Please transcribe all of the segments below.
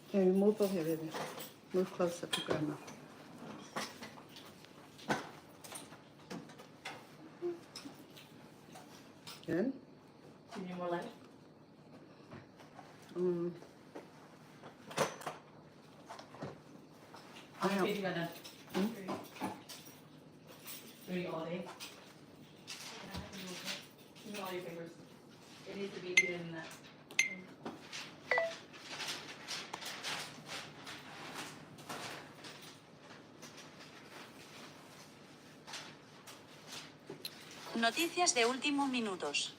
Can you move over here, baby? Move closer to grandma. Good. Do you need more light? I have. You got done. 3 all day. You know all your fingers. It needs to be even in that. Noticias de último minutos.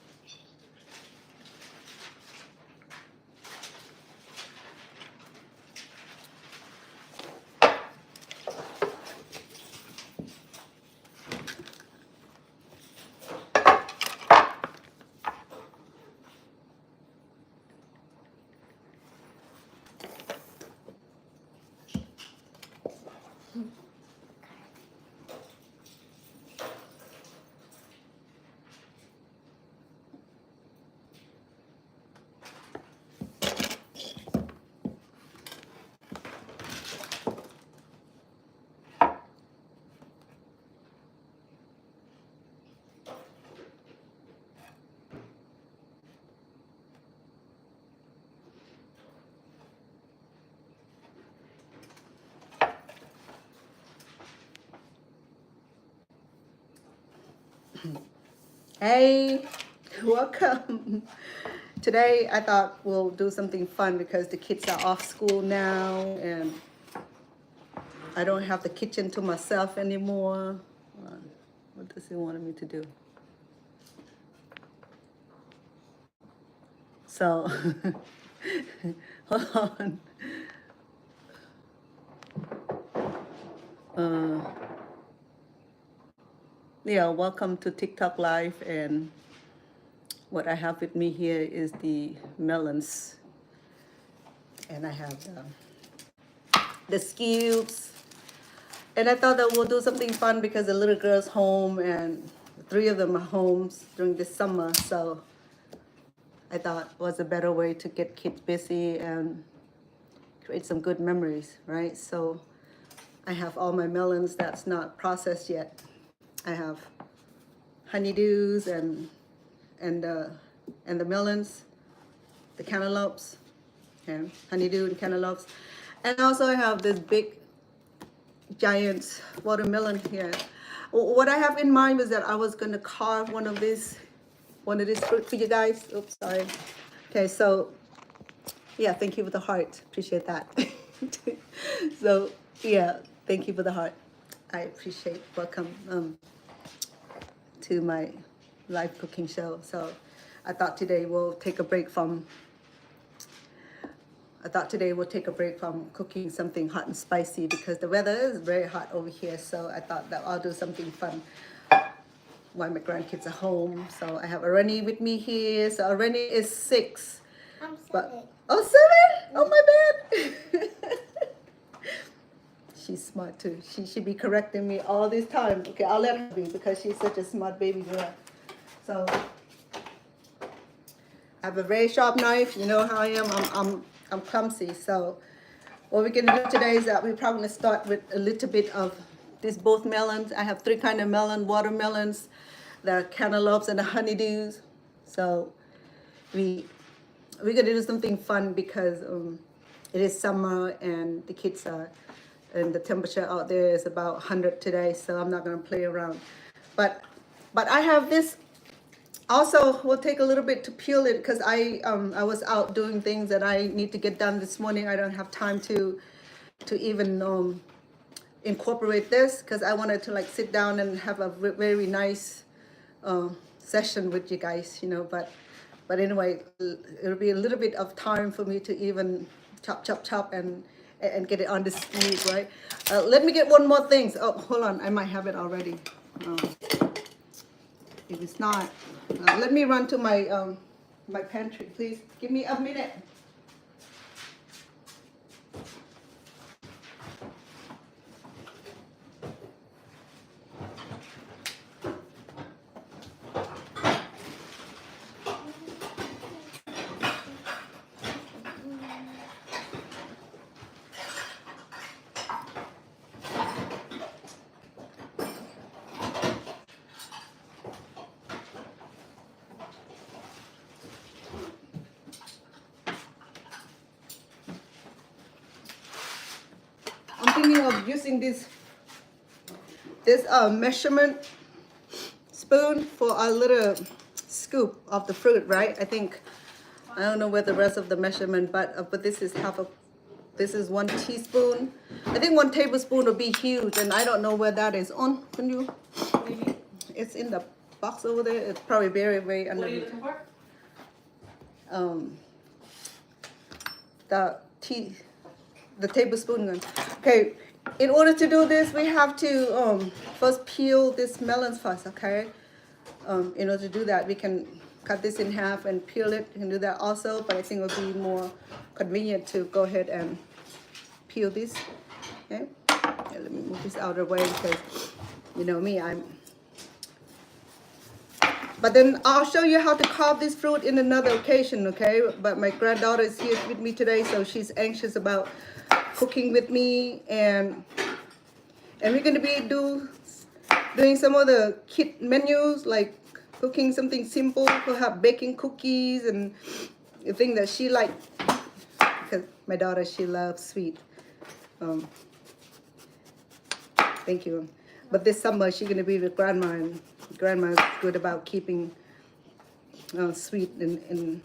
Hey, welcome. Today I thought we'll do something fun because the kids are off school now and I don't have the kitchen to myself anymore. What does he want me to do? So, hold on. Yeah, welcome to TikTok Live, and what I have with me here is the melons, and I have the cubes, and I thought that we'll do something fun because the little girl's home and 3 of them are home during the summer, so I thought was a better way to get kids busy and create some good memories, right? So I have all my melons that's not processed yet. I have honeydews and the melons, the cantaloupes, okay, honeydew and cantaloupes, and also I have this big giant watermelon here. What I have in mind was that I was going to carve one of these fruit for you guys. Oops, sorry. Okay, so yeah, thank you for the heart. Appreciate that. So yeah, thank you for the heart. I appreciate. Welcome to my live cooking show. So I thought today we'll take a break from cooking something hot and spicy because the weather is very hot over here. So I thought that I'll do something fun while my grandkids are home. So I have Areni with me here. So Areni is 6. I'm 7. But, oh, 7? Oh my bad. She's smart too. She should be correcting me all this time. Okay, I'll let her be because she's such a smart baby girl. So I have a very sharp knife. You know how I am. I'm clumsy. So what we're gonna do today is that we're probably gonna start with a little bit of these both melons. I have 3 kind of melon, watermelons, the cantaloupes and the honeydews. So we're gonna do something fun because it is summer and the kids are, and the temperature out there is about 100 today, so I'm not gonna play around. But I have this. Also, we'll take a little bit to peel it because I was out doing things that I need to get done this morning. I don't have time to even incorporate this because I wanted to like sit down and have a very nice session with you guys, you know. But anyway, it'll be a little bit of time for me to even chop and get it on the speed, right? Let me get one more thing. Oh, hold on, I might have it already. If it's not, let me run to my my pantry, please. Give me a minute. of using this measurement spoon for a little scoop of the fruit, right? I don't know where the rest of the measurement, but this is this is 1 teaspoon. I think 1 tablespoon would be huge, and I don't know where that is. On, can you? Maybe. It's in the box over there. It's probably very, very What are you underneath. looking for? The tablespoon one. Okay, in order to do this, we have to first peel this melons first, okay? In order to do that, we can cut this in half and peel it. You can do that also, but I think it would be more convenient to go ahead and peel this. Okay, let me move this out of the way because you know me, but then I'll show you how to carve this fruit in another occasion, okay? But my granddaughter is here with me today, so she's anxious about cooking with me, and we're gonna be doing some of the kid menus, like cooking something simple, perhaps baking cookies and the thing that she like. Because my daughter, she loves sweet. Thank you. But this summer she's gonna be with grandma, and grandma's good about keeping sweet in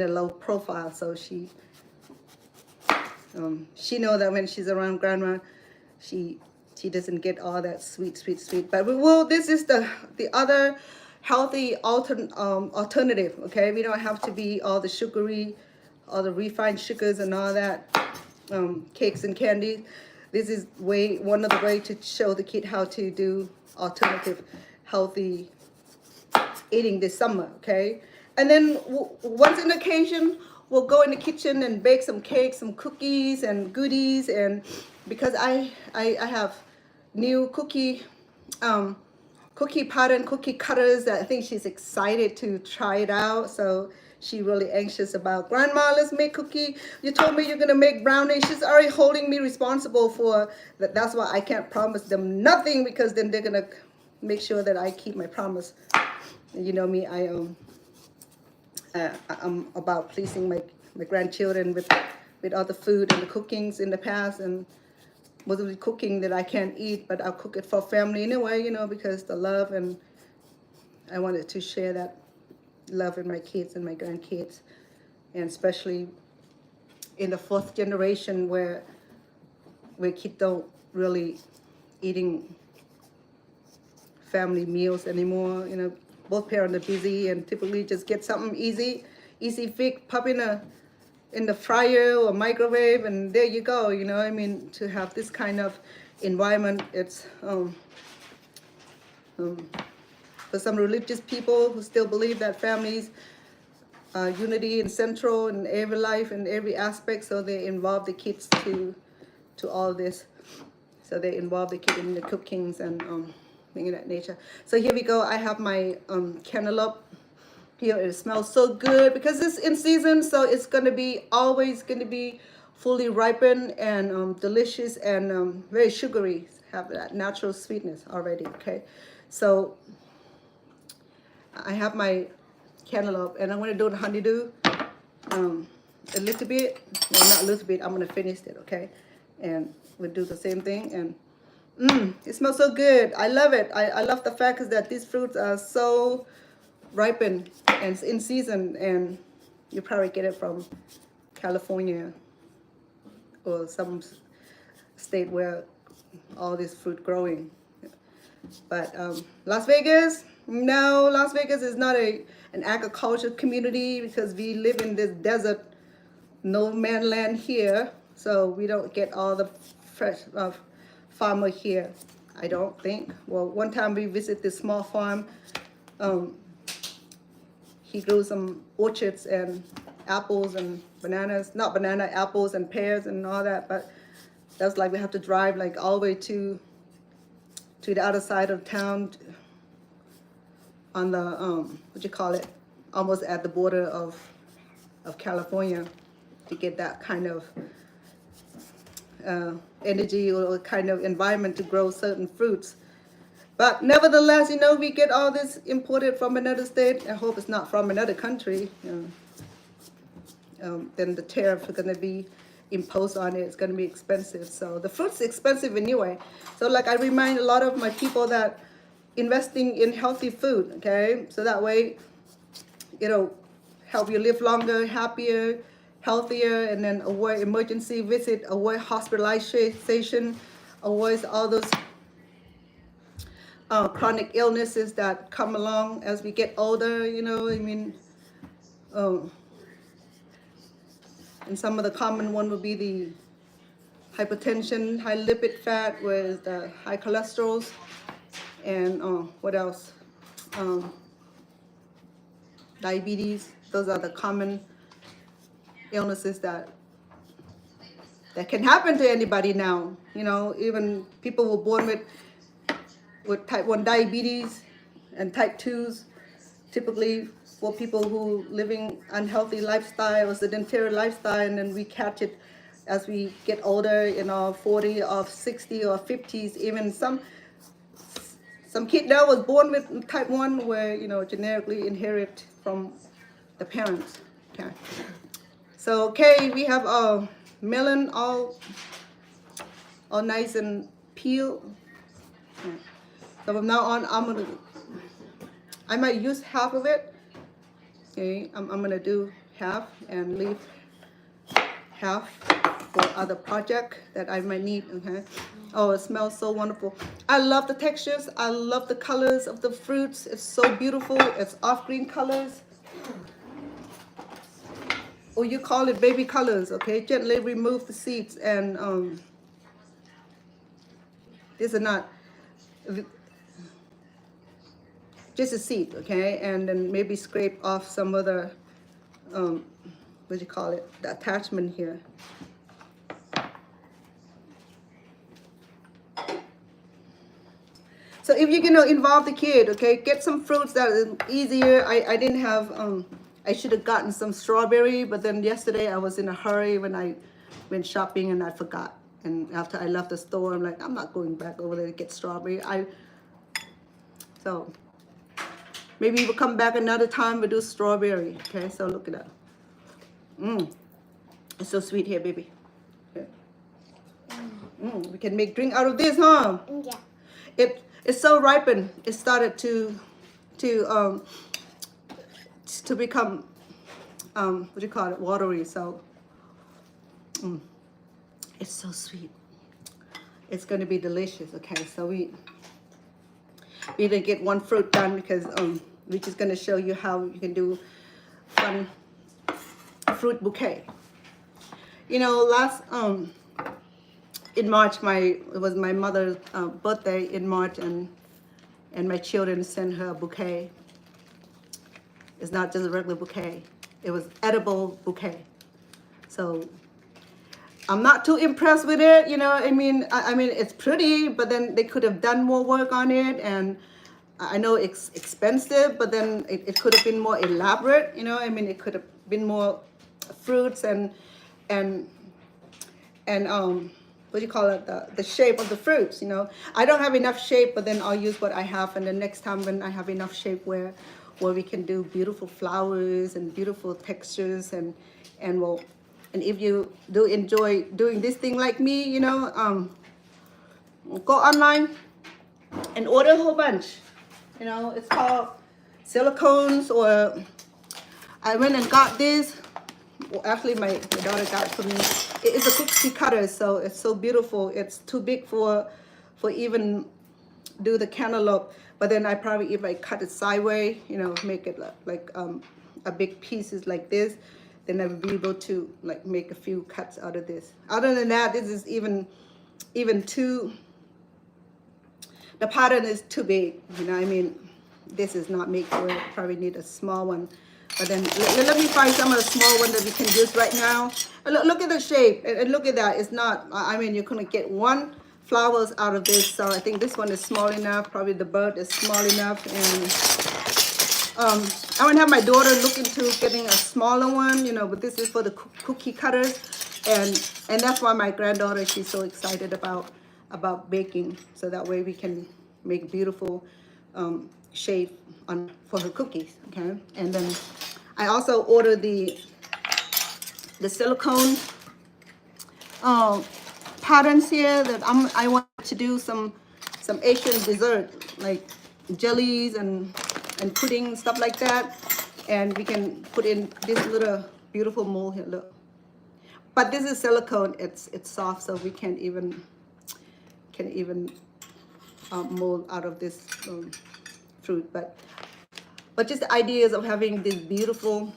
a low profile. So she knows that when she's around grandma, she doesn't get all that sweet. But we will. This is the other healthy alternative. Okay, we don't have to be all the sugary, all the refined sugars and all that cakes and candy. This is one of the way to show the kid how to do alternative healthy eating this summer. Okay, and then once in occasion we'll go in the kitchen and bake some cakes, some cookies and goodies. And because I have new cookie pattern, cookie cutters that I think she's excited to try it out. So she really anxious about, Grandma, let's make cookie. You told me you're gonna make brownies. She's already holding me responsible for that. That's why I can't promise them nothing, because then they're gonna make sure that I keep my promise. You know me, I'm about pleasing my grandchildren with all the food and the cookings in the past, and most of the cooking that I can't eat, but I'll cook it for family anyway, you know, because the love, and I wanted to share that love with my kids and my grandkids, and especially in the 4th generation where kids don't really eating family meals anymore. You know, both parents are busy and typically just get something easy fix, pop in the fryer or microwave, and there you go. You know, I mean, to have this kind of environment, it's for some religious people who still believe that families unity and central in every life and every aspect, so they involve the kids to all this. So they involve the kid in the cookings and things of that nature. So here we go. I have my cantaloupe here. It smells so good because it's in season, so it's always gonna be fully ripened and delicious and very sugary. Have that natural sweetness already. Okay, so I have my cantaloupe, and I'm gonna do the honeydew a little bit. Well, not a little bit. I'm gonna finish it. Okay, and we'll do the same thing. And it smells so good. I love it. I love the fact is that these fruits are so ripened and it's in season, and you probably get it from California or some state where all this fruit growing. But Las Vegas, no, Las Vegas is not an agriculture community, because we live in this desert, no man land here, so we don't get all the fresh farmer here, I don't think. Well, one time we visited this small farm. He grew some orchards and apples and bananas, not banana, apples and pears and all that, but that's like we have to drive like all the way to the other side of town on the, what you call it, almost at the border of California, to get that kind of energy or kind of environment to grow certain fruits. But nevertheless, you know, we get all this imported from another state. I hope it's not from another country. Then the tariff is going to be impose on it. It's going to be expensive. So the fruit's expensive anyway. So like I remind a lot of my people that investing in healthy food, okay? So that way, it'll help you live longer, happier, healthier, and then avoid emergency visit, avoid hospitalization, avoid all those chronic illnesses that come along as we get older, you know, I mean, and some of the common one would be the hypertension, high lipid fat, whereas the high cholesterol, and what else? Diabetes. Those are the common illnesses that can happen to anybody now. You know, even people who were born with type 1 diabetes and type 2s, typically for people who living unhealthy lifestyle or sedentary lifestyle, and then we catch it as we get older in our 40 or 60 or 50s. Even some kid that was born with type 1 where, you know, genetically inherit from the parents. Okay. So, okay, we have our melon all nice and peeled. Okay. So from now on, I might use half of it. Okay, I'm gonna do half and leave half for other project that I might need. Okay. Oh, it smells so wonderful. I love the textures. I love the colors of the fruits. It's so beautiful. It's off green colors. Or you call it baby colors. Okay. Gently remove the seeds, and these are not just a seed. Okay, and then maybe scrape off some of the what do you call it? The attachment here. So if you're gonna involve the kid, okay, get some fruits that are easier. I didn't have, I should have gotten some strawberry, but then yesterday I was in a hurry when I went shopping and I forgot. And after I left the store, I'm like, I'm not going back over there to get strawberry. So maybe we'll come back another time, we'll do strawberry. Okay, so look at that. It's so sweet here, baby. Okay. We can make drink out of this, huh? Yeah. It's so ripened. It started to become what do you call it? Watery. So it's so sweet. It's going to be delicious. Okay, so we didn't get one fruit done because we're just going to show you how you can do fun fruit bouquet. You know, last in March, it was my mother's birthday in March, and my children sent her a bouquet. It's not just a regular bouquet. It was edible bouquet. So I'm not too impressed with it. You know, I mean, it's pretty, but then they could have done more work on it. And I know it's expensive, but then it could have been more elaborate. You know, I mean, it could have been more fruits and what do you call it, the shape of the fruits. You know, I don't have enough shape, but then I'll use what I have, and the next time when I have enough shape where we can do beautiful flowers and beautiful textures, and if you do enjoy doing this thing like me, you know, go online and order a whole bunch. You know, it's called silicones, or I went and got this. Well, actually, my daughter got it for me. It's a cookie cutter, so it's so beautiful. It's too big for even do the cantaloupe. But then I probably, if I cut it sideways, you know, make it like a big pieces like this, then I will be able to like make a few cuts out of this. Other than that, this is even too. The pattern is too big. You know, I mean, this is not made for it. Probably need a small one. But then let me find some of the small one that we can use right now. And look at the shape, and look at that. It's not, I mean, you're gonna get one flowers out of this. So I think this one is small enough. Probably the bird is small enough. And I want to have my daughter look into getting a smaller one, you know, but this is for the cookie cutters. And that's why my granddaughter, she's so excited about baking. So that way we can make beautiful shape for her cookies. Okay, and then I also ordered the silicone patterns here that I want to do some Asian dessert like jellies and pudding, stuff like that. And we can put in this little beautiful mold here, look. But this is silicone, it's soft, so we can't even mold out of this fruit. But just the ideas of having this beautiful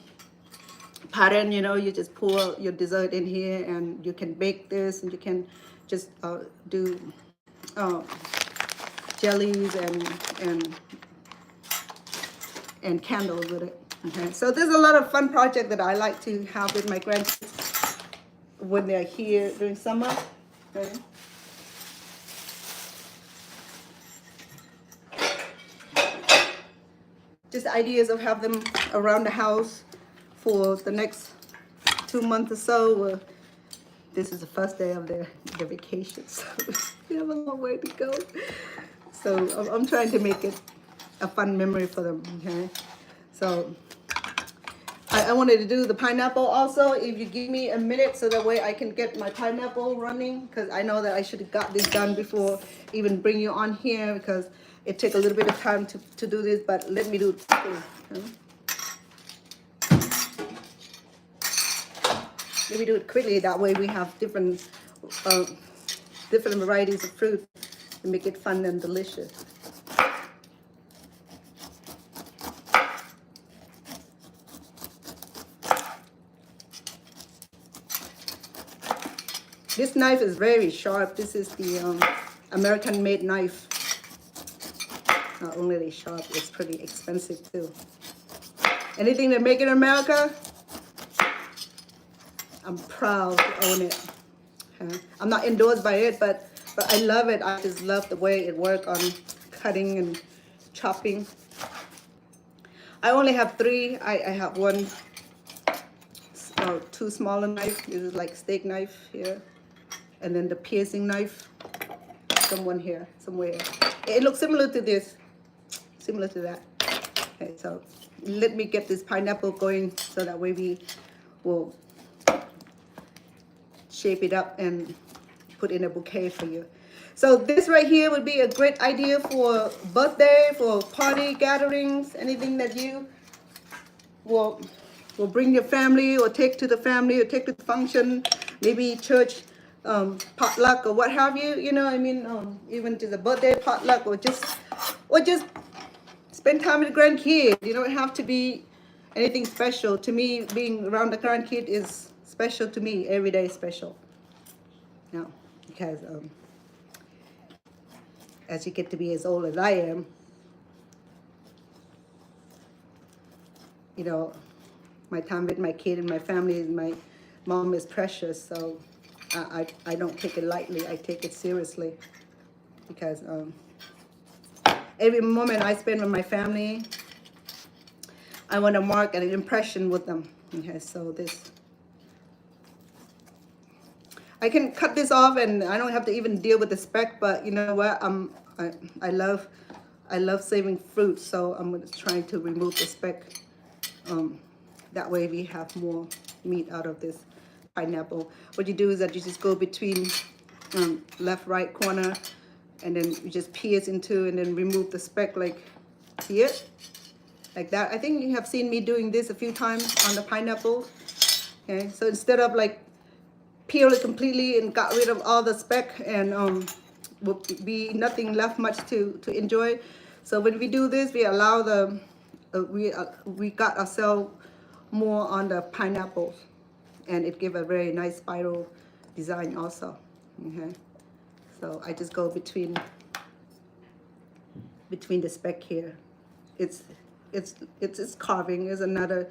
pattern, you know, you just pour your dessert in here and you can bake this, and you can just do jellies and candles with it. Okay, so there's a lot of fun project that I like to have with my grandkids when they're here during summer. Okay. Just ideas of have them around the house for the next 2 months or so. This is the first day of their vacation, so we have a long way to go. So I'm trying to make it a fun memory for them. Okay, so I wanted to do the pineapple also. If you give me a minute, so that way I can get my pineapple running, because I know that I should have got this done before even bring you on here, because it takes a little bit of time to do this, but let me do it quickly. Okay? Let me do it quickly, that way we have different varieties of fruit to make it fun and delicious. This knife is very sharp. This is the American-made knife. Not only sharp, it's pretty expensive too. Anything that make in America, I'm proud to own it. I'm not endorsed by it, but I love it. I just love the way it works on cutting and chopping. I only have 3. I have one, 2 smaller knives. This is like steak knife here. And then the piercing knife, somewhere. It looks similar to this, similar to that. Okay, so let me get this pineapple going, so that way we will shape it up and put in a bouquet for you. So this right here would be a great idea for birthday, for party gatherings, anything that you will bring your family, or take to the family, or take to the function, maybe church potluck or what have you. You know, I mean, even to the birthday potluck, or just spend time with the grandkid. You don't have to be anything special. To me, being around the grandkid is special to me. Every day is special. No, because as you get to be as old as I am, you know, my time with my kid and my family and my mom is precious. So I don't take it lightly. I take it seriously, because every moment I spend with my family, I want to mark an impression with them. Okay, so this, I can cut this off and I don't have to even deal with the speck, but you know what, I love saving fruit, so I'm trying to remove the speck. That way we have more meat out of this pineapple. What you do is that you just go between left, right corner, and then you just pierce into, and then remove the speck like here, like that. I think you have seen me doing this a few times on the pineapple. Okay, so instead of like peel it completely and got rid of all the speck, and will be nothing left much to enjoy. So when we do this, we allow the we got ourselves more on the pineapples, and it give a very nice spiral design also. Okay, so I just go between the speck here. It's carving is another.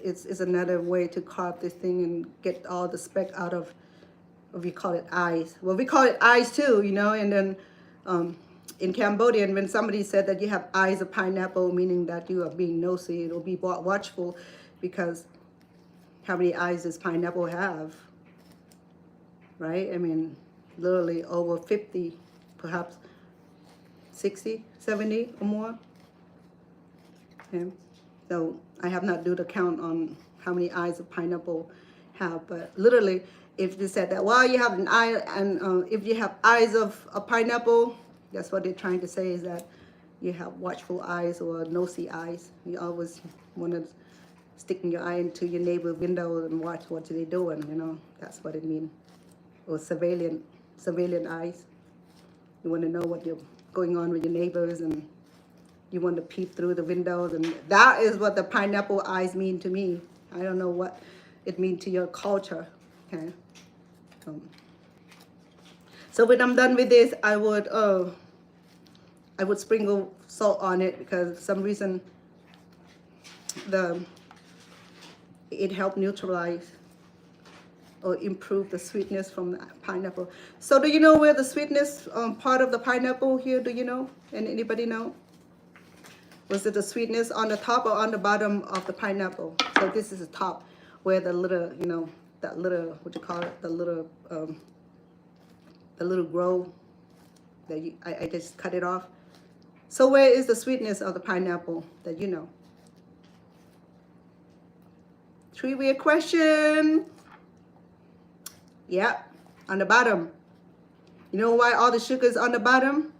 It's another way to carve this thing and get all the speck out of, we call it eyes. Well, we call it eyes too, you know. And then in Cambodian, when somebody said that you have eyes of pineapple, meaning that you are being nosy or be watchful, because how many eyes does pineapple have, right? I mean, literally over 50, perhaps 60, 70 or more. Okay. So I have not do the count on how many eyes of pineapple have. But literally, if they said that, well, you have an eye, and if you have eyes of a pineapple, that's what they're trying to say, is that you have watchful eyes or nosy eyes. You always want to sticking your eye into your neighbor's window and watch what they're doing, you know. That's what it means. Or surveillance eyes. You want to know what you're going on with your neighbors, and you want to peep through the windows, and that is what the pineapple eyes mean to me. I don't know what it means to your culture. Okay. So when I'm done with this, I would sprinkle salt on it, because for some reason it helped neutralize or improve the sweetness from the pineapple. So do you know where the sweetness part of the pineapple here? Do you know? And anybody know? Was it the sweetness on the top or on the bottom of the pineapple? So this is the top, where the little, you know, that little, what you call it, the little grow that I just cut it off. So where is the sweetness of the pineapple that you know? Trivia question. Yeah, on the bottom. You know why all the sugar is on the bottom?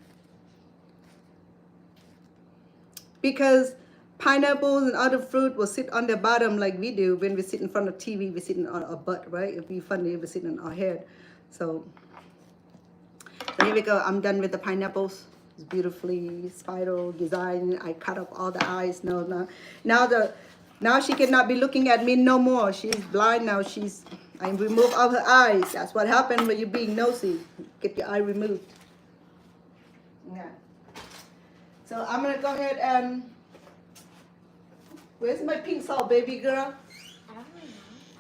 Because pineapples and other fruit will sit on the bottom like we do when we sit in front of TV. We're sitting on our butt, right? It'd be funny if we're sitting on our head. So here we go. I'm done with the pineapples. It's beautifully spiral design. I cut up all the eyes. Now she cannot be looking at me no more. She's blind now. I remove all her eyes. That's what happened when you're being nosy. Get your eye removed. Yeah. So I'm gonna go ahead and, where's my pink salt, baby girl? I don't know.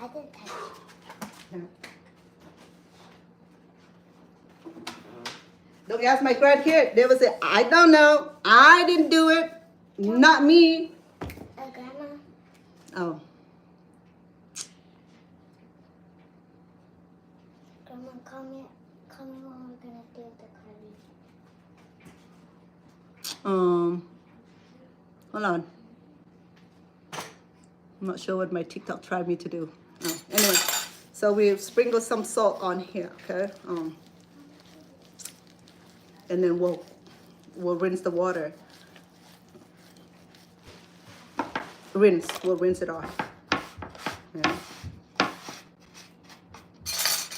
I didn't touch it. Don't ask my grandkid. They will say, I don't know. I didn't do it. Not me. Grandma. Oh. Grandma, call me when we're gonna do the carving. Hold on. I'm not sure what my TikTok tried me to do. Oh, anyway, so we sprinkle some salt on here, okay? And then we'll rinse the water. We'll rinse it off. Yeah.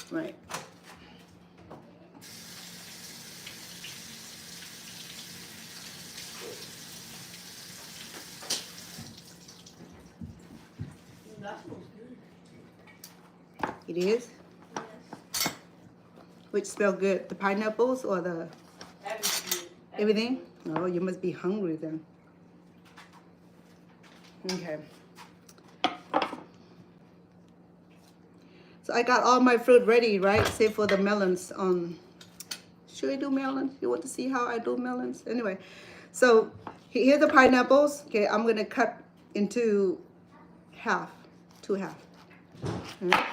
Right. It is? Yes. Which smell good? The pineapples or the everything? Oh, you must be hungry then. Okay. So I got all my fruit ready, right? Save for the melons. Should I do melons? You want to see how I do melons? Anyway, so here's the pineapples. Okay, I'm gonna cut into two half. Okay.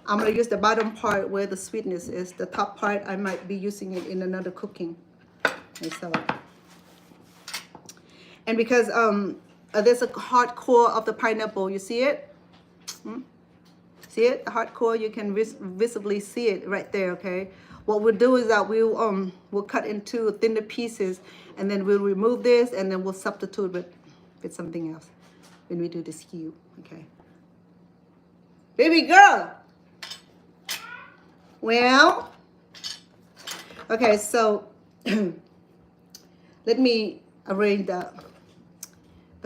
I'm gonna use the bottom part where the sweetness is. The top part, I might be using it in another cooking. Okay, so, and because there's a hard core of the pineapple, you see it? See it? The hard core, you can visibly see it right there. Okay. What we'll do is that we'll cut into thinner pieces, and then we'll remove this, and then we'll substitute with something else when we do the skew. Okay. Baby girl. Well, okay, so let me arrange the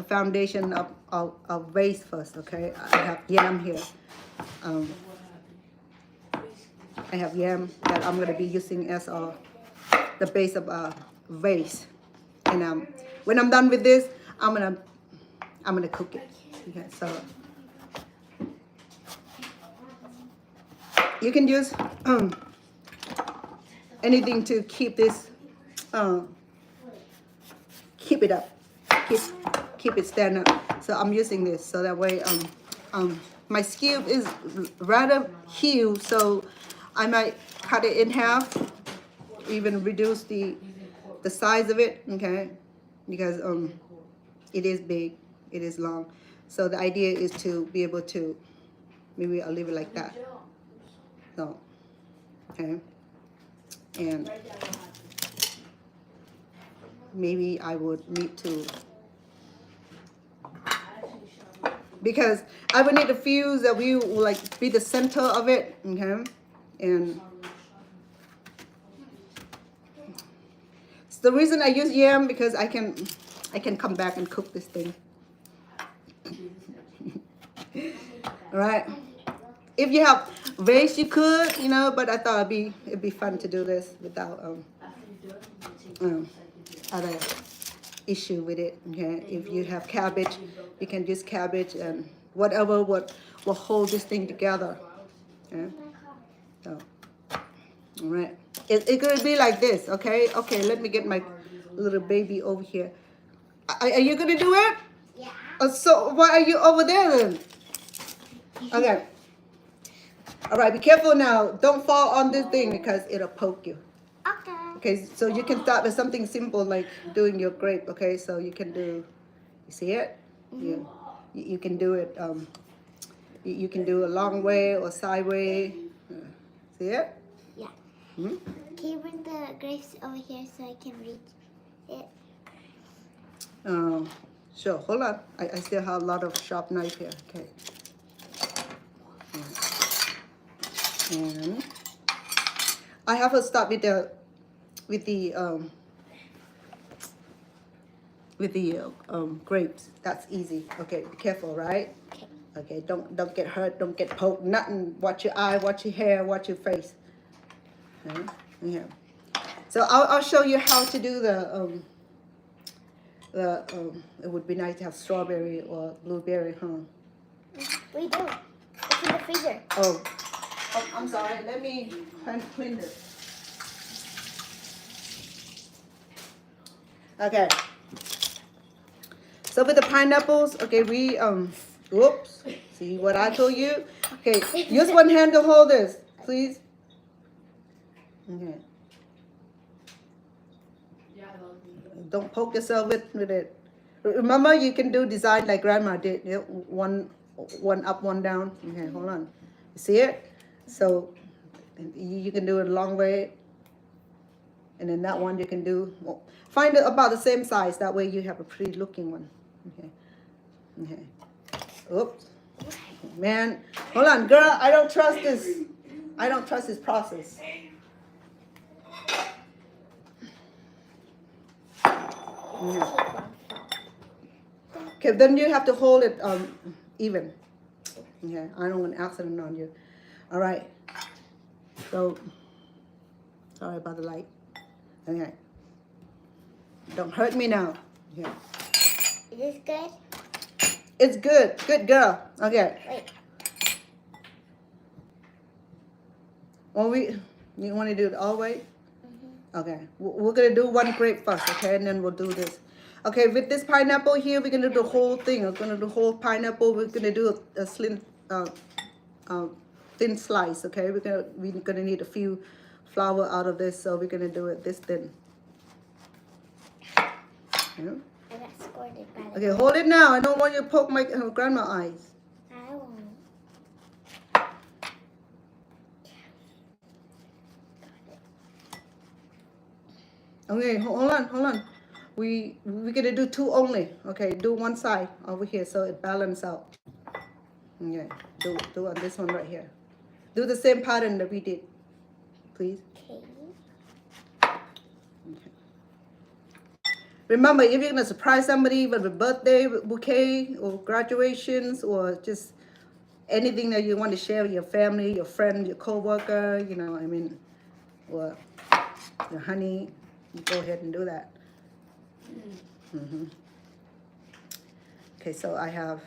foundation of vase first, okay? I have yam here. I have yam that I'm going to be using as the base of a vase. And when I'm done with this, I'm gonna cook it. Okay, so you can use anything to keep this, keep it up, keep it stand up. So I'm using this so that way my skew is rather huge, so I might cut it in half, even reduce the size of it, okay? Because it is big, it is long. So the idea is to be able to Maybe I'll leave it like that. No. Okay. And maybe I would need to, because I would need to fuse that we will like be the center of it. Okay. And the reason I use yam because I can come back and cook this thing. All right. If you have vase, you could, you know, but I thought it'd be fun to do this without other issue with it. Okay. If you have cabbage, you can use cabbage and whatever will hold this thing together. Okay. So, all right. It could be like this. Okay. Okay. Let me get my little baby over here. Are you gonna do it? Yeah. So why are you over there then? Okay. All right, be careful now. Don't fall on this thing because it'll poke you. Okay. Okay, so you can start with something simple like doing your grape. Okay, so you can do, you see it? You can do it, you can do a long way or sideways. See it? Yeah. Hmm? Can you bring the grapes over here so I can reach it? Sure, hold on. I still have a lot of sharp knife here. Okay. And I have to start with the grapes. That's easy. Okay, be careful, right? Okay. Okay, don't get hurt, don't get poked, nothing. Watch your eye, watch your hair, watch your face. Okay? Yeah. So I'll show you how to do it would be nice to have strawberry or blueberry, huh? We do. It's in the freezer. Oh, I'm sorry. Let me clean this. Okay. So with the pineapples, okay, we whoops. See what I told you? Okay, use one hand to hold this, please. Okay. Don't poke yourself with it. Remember, you can do design like Grandma did. Yeah, one up, one down. Okay, hold on. You see it? So you can do it a long way, and then that one you can do. Well, find it about the same size. That way you have a pretty looking one. Okay. Okay. Oops. Man, hold on, girl. I don't trust this. I don't trust this process. Yeah. Okay, then you have to hold it even. Okay, I don't want an accident on you. All right. So, sorry about the light. Okay. Don't hurt me now. Okay. Is this good? It's good. Good girl. Okay. Wait. Well, you want to do it all the way? Okay. We're going to do one grape first, okay? And then we'll do this. Okay, with this pineapple here, we're going to do the whole thing. We're going to do the whole pineapple. We're going to do a thin slice, okay? We're gonna need a few flour out of this, so we're going to do it this thin. Yeah. I got scolded by the Okay, hold it now. I don't want you to poke my grandma eyes. I won't. Okay, hold on. We're gonna do two only. Okay, do one side over here so it balance out. Okay, do on this one right here. Do the same pattern that we did, please. Okay. Remember, if you're gonna surprise somebody with a birthday bouquet or graduations or just anything that you want to share with your family, your friend, your co-worker, you know, I mean, or your honey, you go ahead and do that. Okay, so I have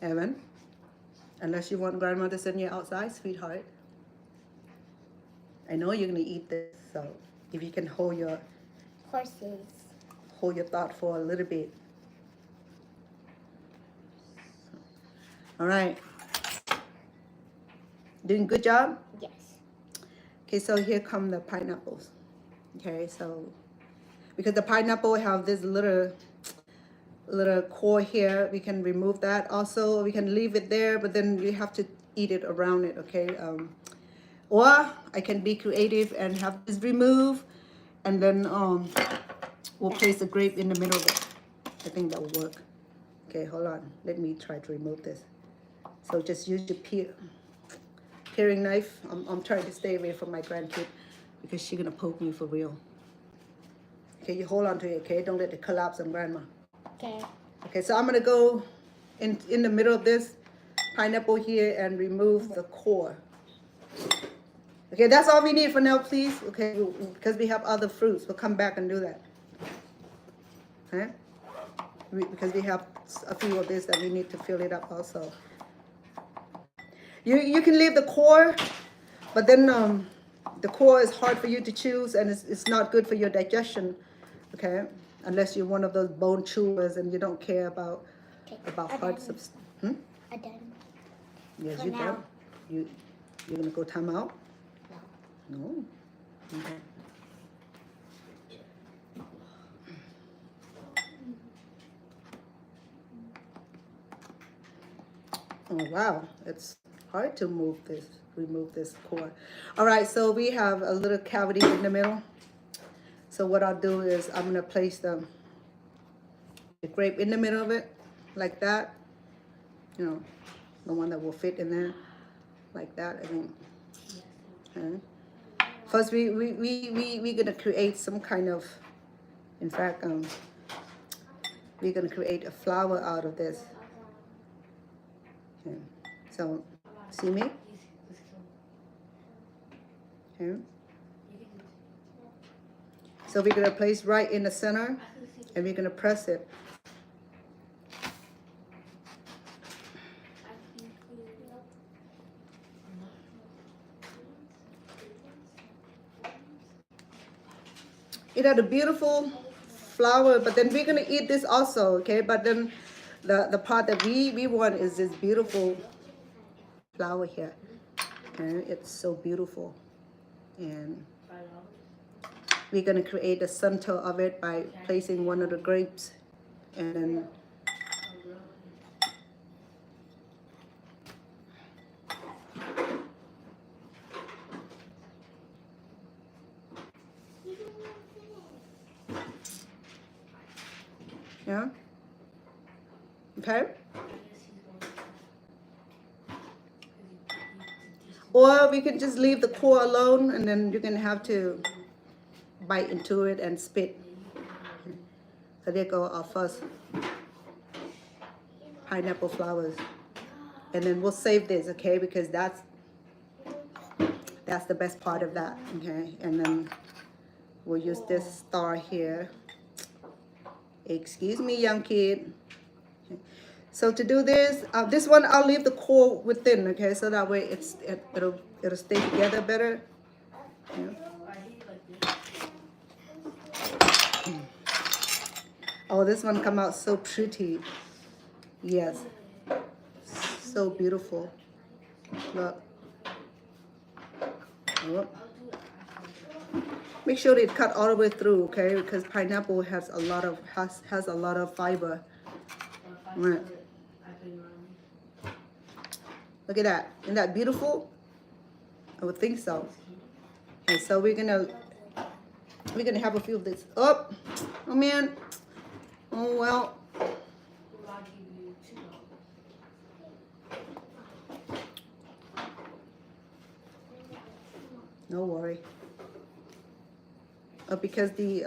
Evan, unless you want grandma to send you outside, sweetheart. I know you're gonna eat this, so if you can hold your thought for a little bit. All right. Doing good job? Yes. Okay, so here come the pineapples. Okay, so because the pineapple have this little little core here. We can remove that. Also, we can leave it there, but then we have to eat it around it, okay? Or I can be creative and have this removed, and then we'll place the grape in the middle of it. I think that will work. Okay, hold on. Let me try to remove this. So just use your paring knife. I'm trying to stay away from my grandkid because she's gonna poke me for real. Okay, you hold on to it, okay? Don't let it collapse on grandma. Okay. Okay, so I'm gonna go in the middle of this pineapple here and remove the core. Okay, that's all we need for now, please. Okay, because we have other fruits. We'll come back and do that. Okay? Because we have a few of this that we need to fill it up also. You can leave the core, but then the core is hard for you to choose and it's not good for your digestion. Okay, unless you're one of those bone chewers and you don't care about parts of. I'm done. Yes, For you now. don't. You're gonna go time out. No. No. Okay. Oh wow, it's hard to remove this core. All right, so we have a little cavity in the middle. So what I'll do is I'm gonna place the grape in the middle of it, like that. You know, the one that will fit in there, like that. I think. Okay. First, we're gonna create some kind of. In fact, we're gonna create a flower out of this. Okay. So, see me? Okay. So we're gonna place right in the center, and we're gonna press it. It had a beautiful flower, but then we're gonna eat this also, okay? But then the part that we want is this beautiful flower here. Okay, it's so beautiful. And we're gonna create the center of it by placing one of the grapes and then yeah. Okay. Or we can just leave the core alone and then you're gonna have to bite into it and spit. So there go our first pineapple flowers. And then we'll save this, okay? Because that's the best part of that, okay? And then we'll use this star here. Excuse me, young kid. Okay. So to do this, this one I'll leave the core within, okay? So that way it'll stay together better. Yeah. Oh, this one come out so pretty. Yes, so beautiful. Look. Look. Make sure they cut all the way through, okay? Because pineapple has a lot of fiber. Right. Look at that. Isn't that beautiful? I would think so. Okay, so we're gonna have a few of this. Oh man. Oh well. No worry. Because the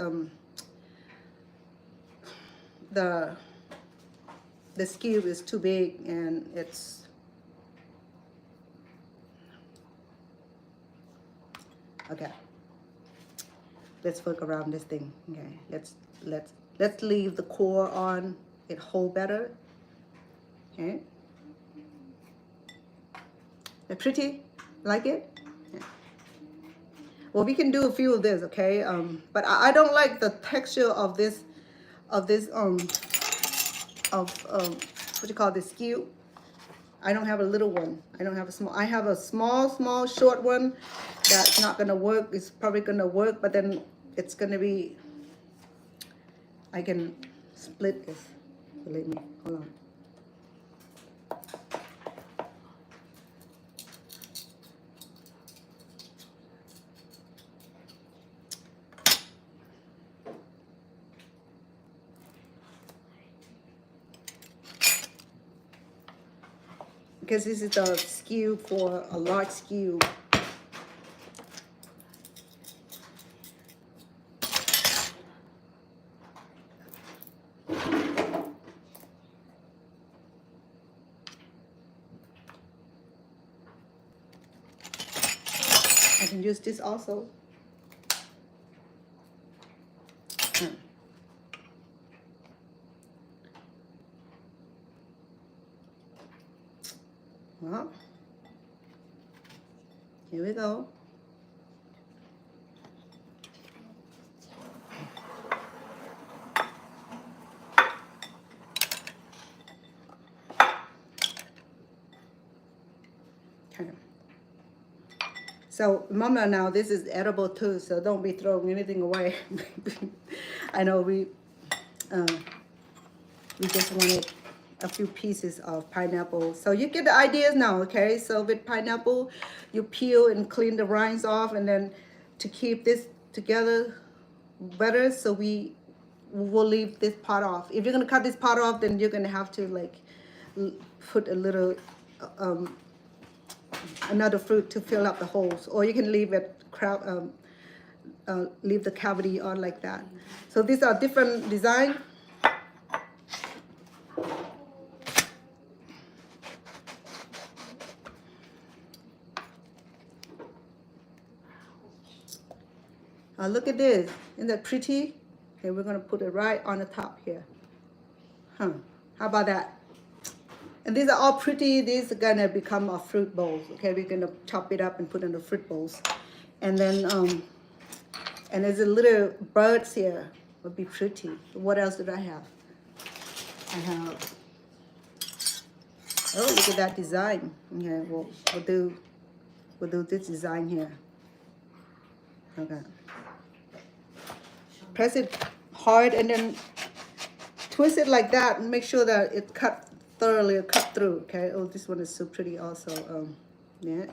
skew is too big and it's okay. Let's work around this thing. Okay, let's leave the core on. It hold better. Okay. They're pretty. Like it? Yeah. Well, we can do a few of this, okay? But I don't like the texture of this what you call this skew. I don't have a little one. I don't have a small. I have a small short one that's not gonna work. It's probably gonna work, but then it's gonna be. I can split this. Believe me. Hold on. Because this is the skew for a large skew. I can use this also. Well, here we go. Okay. So remember now, this is edible too, so don't be throwing anything away. I know we just wanted a few pieces of pineapple. So you get the ideas now, okay? So with pineapple, you peel and clean the rinds off, and then to keep this together better, so we will leave this part off. If you're gonna cut this part off, then you're gonna have to like put a little another fruit to fill up the holes, or you can leave it leave the cavity on like that. So these are different design. Look at this. Isn't that pretty? Okay, we're gonna put it right on the top here. How about that? And these are all pretty. These are gonna become our fruit bowls. Okay, we're gonna chop it up and put in the fruit bowls. And then, and there's a little birds here. Would be pretty. What else did I have? I have, oh, look at that design. Okay, we'll do this design here. Okay. Press it hard and then twist it like that and make sure that it cut thoroughly, cut through. Okay. Oh, this one is so pretty also. Yeah.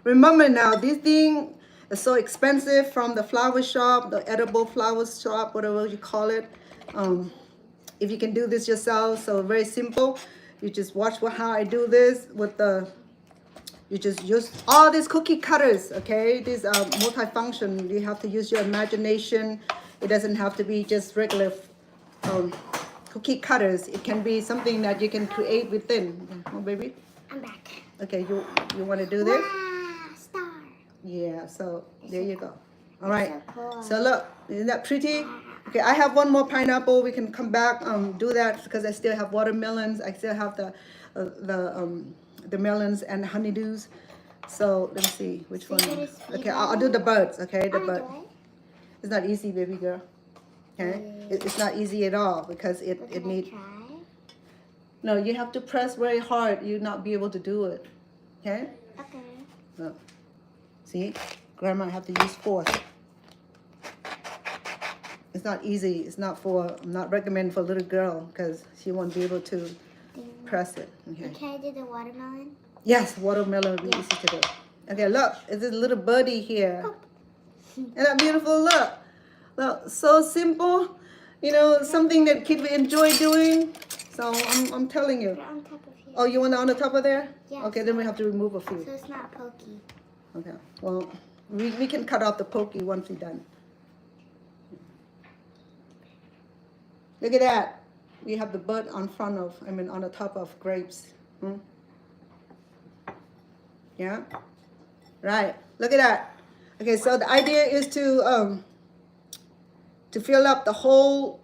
Remember now, this thing is so expensive from the flower shop, the edible flower shop, whatever you call it. If you can do this yourself, so very simple. You just watch how I do this with the. You just use all these cookie cutters, okay? These are multifunction. You have to use your imagination. It doesn't have to be just regular cookie cutters. It can be something that you can create within. Oh, baby? I'm back. Okay, you want to do this? Wow, star. Yeah, so there you go. All right. So cool. So look, isn't that pretty? Okay, I have one more pineapple. We can come back do that because I still have watermelons. I still have the melons and honeydews. So let me see which one. Okay, I'll do the birds. Okay, the bird. It's not easy, baby girl. Okay, it's not easy at all because it needs. No, you have to press very hard. You'll not be able to do it. Okay. Okay. Look. See, Grandma have to use force. It's not easy. It's not for. I'm not recommending for a little girl because she won't be able to press it. Okay. Can I do the watermelon? Yes, watermelon will be easy to do. Okay, look, it's this little birdie here. Oh. Isn't that beautiful? Look, look, so simple. You know, something that kids will enjoy doing. So I'm telling you. Put it on top of here. Oh, you want it on the top of there? Yeah. Okay, then we have to remove a few. So it's not pokey. Okay, well, we can cut off the pokey once we're done. Look at that. We have the bud on the top of grapes. Yeah, right. Look at that. Okay, so the idea is to fill up the whole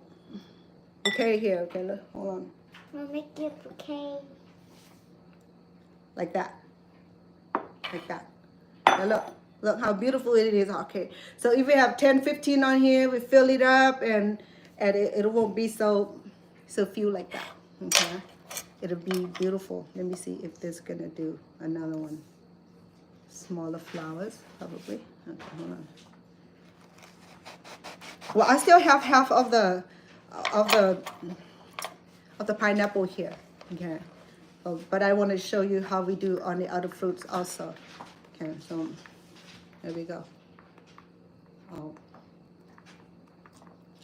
bouquet here. Okay, look, hold on. We'll make it a bouquet. Like that. Like that. Now look how beautiful it is. Okay, so if we have 10, 15 on here, we fill it up and it won't be so few like that. Okay, it'll be beautiful. Let me see if this is gonna do another one. Smaller flowers, probably. Okay, hold on. Well, I still have half of the of the of the pineapple here. Okay. But I want to show you how we do on the other fruits also. Okay, so there we go. Oh,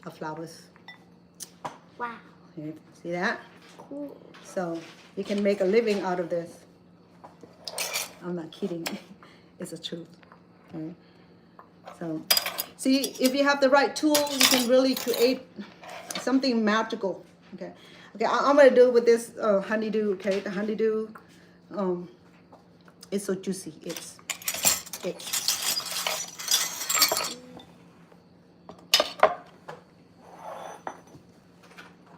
our flowers. Wow. Okay, see that? Cool. So you can make a living out of this. I'm not kidding. It's the truth. Okay. So see, if you have the right tool, you can really create something magical. Okay. Okay, I'm gonna do it with this honeydew. Okay, the honeydew is so juicy. It's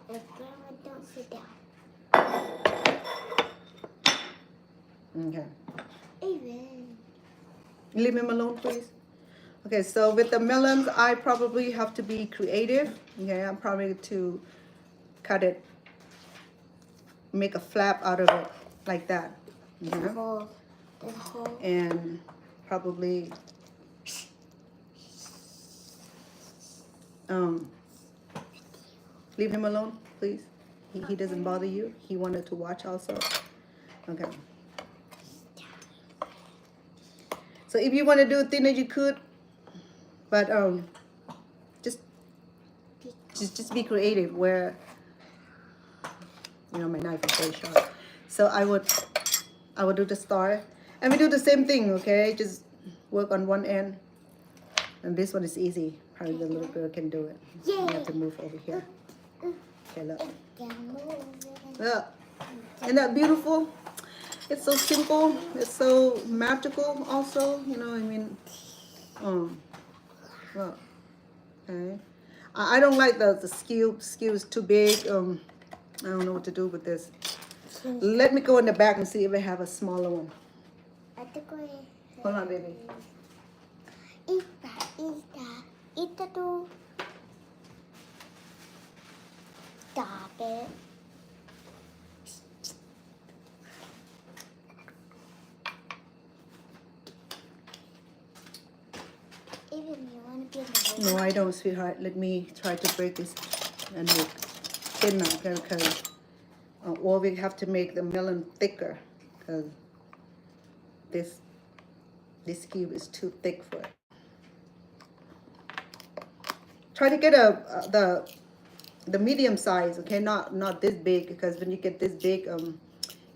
If Grandma don't sit down. okay. Even. Leave him alone, please. Okay, so with the melons, I probably have to be creative. Okay, I'm probably to cut it, make a flap out of it like that. The Yeah. whole. The whole. And probably leave him alone, please. He doesn't bother you. He wanted to watch also. Okay. So if you want to do it thinner, you could, but just be creative. Where my knife is very sharp. So I would do the star, and we do the same thing. Okay, just work on one end, and this one is easy. Probably the little girl can do it. You have to move over here. Okay, look. Look. Isn't that beautiful? It's so simple. It's so magical also. I mean, look. Okay. I don't like the skew. Skew is too big. I don't know what to do with this. Let me go in the back and see if I have a smaller one. I think we. Hold on, baby. Ita too. Stop it. Even you want to be in the No, I don't, sweetheart. Let me try to break this and make thinner, okay, because or we have to make the melon thicker because this cube is too thick for it. Try to get the medium size, okay, not this big, because when you get this big,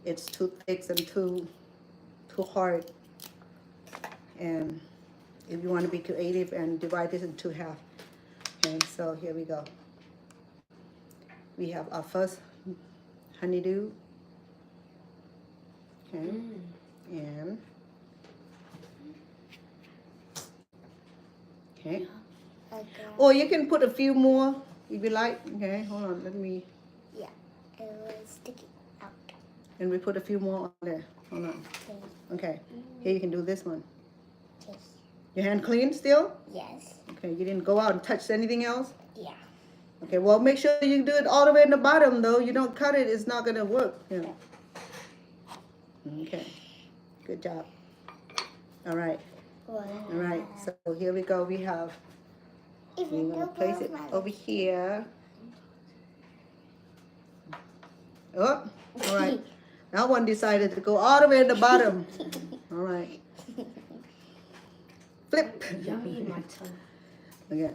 it's too thick and too hard. And if you want to be creative and divide this in two half. Okay, so here we go. We have our first honeydew. Okay, and okay. Or you can put a few more if you like. Okay, hold on, let me. Yeah, it was sticking out. And we put a few more on there. Hold on. Okay, here you can do this one. Yes. Your hand clean still? Yes. Okay, you didn't go out and touch anything else? Yeah. Okay, well, make sure you do it all the way in the bottom, though. You don't cut it, it's not going to work. Yeah. Okay, good job. All right. Wow. All right, so here we go. We have, we're Even going to though place it over here. Oh, all right. That one decided to go all the way in the bottom. All right. Flip. Yummy in my tongue. Okay.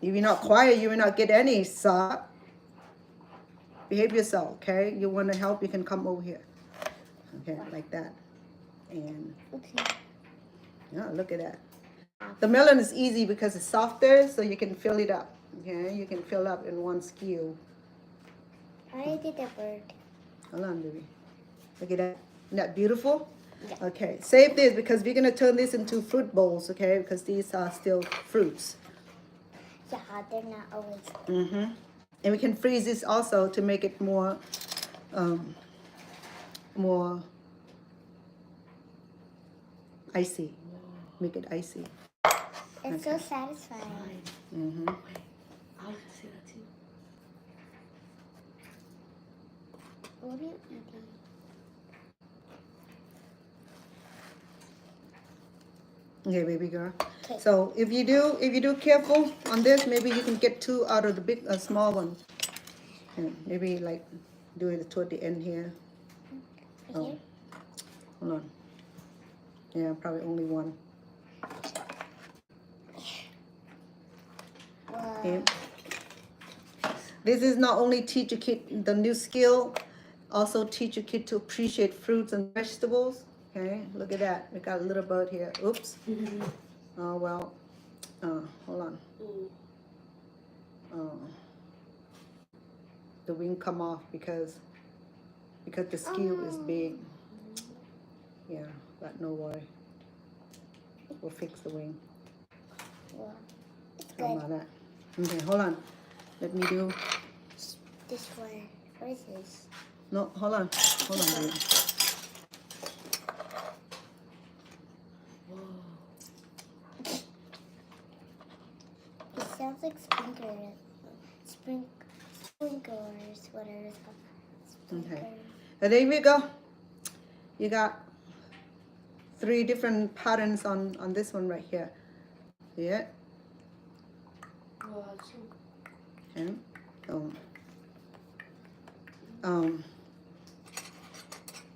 If you're not quiet, you will not get any salt. Behave yourself, okay? You want to help, you can come over here. Okay, like that. And yeah, look at that. The melon is easy because it's softer, so you can fill it up. Okay, you can fill up in one skew. I did a bird. Hold on, baby. Look at that. Isn't that beautiful? Yeah. Okay, save this because we're going to turn this into fruit bowls, okay? Because these are still fruits. Yeah, they're not always. Mm-hmm. And we can freeze this also to make it more, more icy. Make it icy. It's so satisfying. Mm-hmm. I was gonna say that too. What are you eating? Okay, baby girl. Okay. So if you do careful on this, maybe you can get two out of the big, small one. And maybe like do it toward the end here. Right Oh, here? hold on. Yeah, probably only one. Wow. Okay. This is not only teach a kid the new skill, also teach a kid to appreciate fruits and vegetables. Okay, look at that. We got a little bird here. Oops. Oh well. Hold on. The wing come off because the skew is big. Yeah, but no worry. We'll fix the wing. Wow. It's How good. about that? Okay, hold on. Let me do. This one. What is this? No, hold on. Hold on, baby. It sounds like sprinklers, whatever it's called. Okay. Sprinklers. And there we go. You got 3 different patterns on this one right here. Yeah. Okay.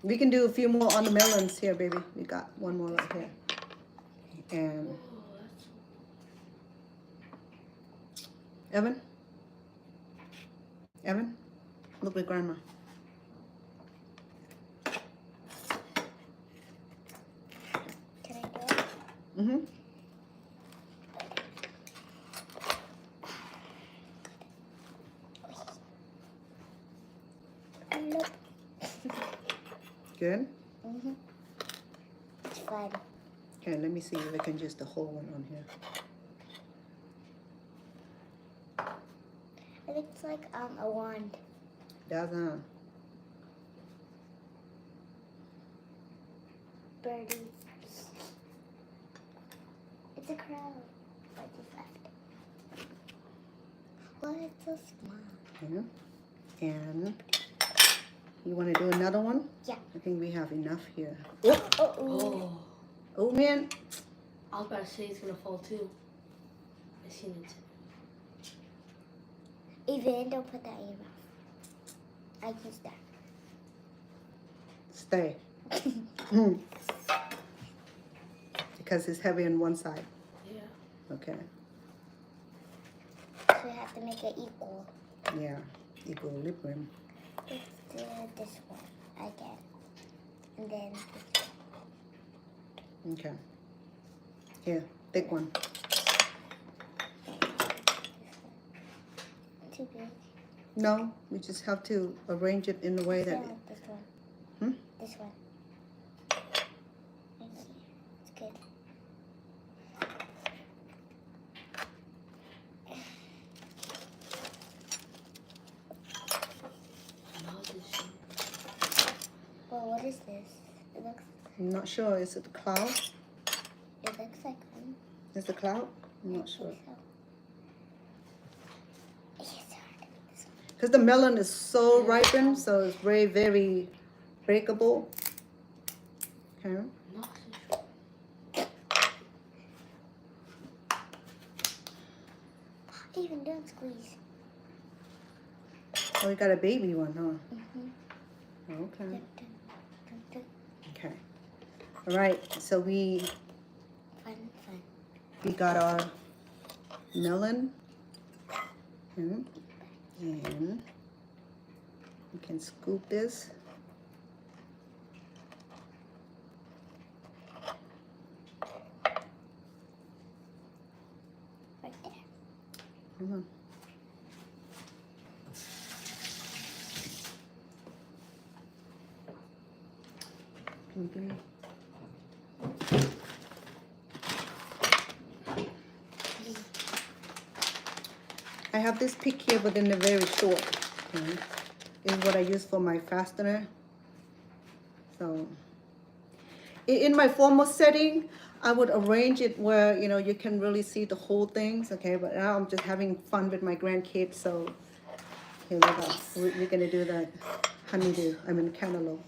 We can do a few more on the melons here, baby. We got one more right here. And Evan, look at grandma. Can I do it? Mm-hmm. Nope. Good. It's fun. Okay, let me see if I can just the whole one on here. It looks like a wand. Doesn't. Birdie. It's a crow. I just left. Well, it's so small. Yeah. And you want to do another one? Yeah. I think we have enough here. Oh. Oh man. I was about to say it's gonna fall too. I seen it. Even don't put that in your mouth. I used that. Stay. Because it's heavy on one side. Yeah. Okay. So we have to make it equal. Yeah. Equilibrium. Let's do this one again. And then this one. Okay. Here, thick one. Too big. No, we just have to arrange it in a way that. No, this one. This one. Right here. It's good. Well, what is this? It looks. I'm not sure. Is it the cloud? It looks like one. Is the cloud? I'm not I sure. think so. It's hard. This one. Because the melon is so ripened, so it's very, very breakable. Okay. Even don't squeeze. Oh, we got a baby one, huh? Okay. Dun, dun, dun. Okay. All right. So we Fun. got our melon. And we can scoop this. Right there. Come on. Okay. I have this pick here, but then they're very short. Okay. This is what I use for my fastener. So, in my formal setting, I would arrange it where, you know, you can really see the whole things, okay? But now I'm just having fun with my grandkids, so here we go. We're gonna do the cantaloupe.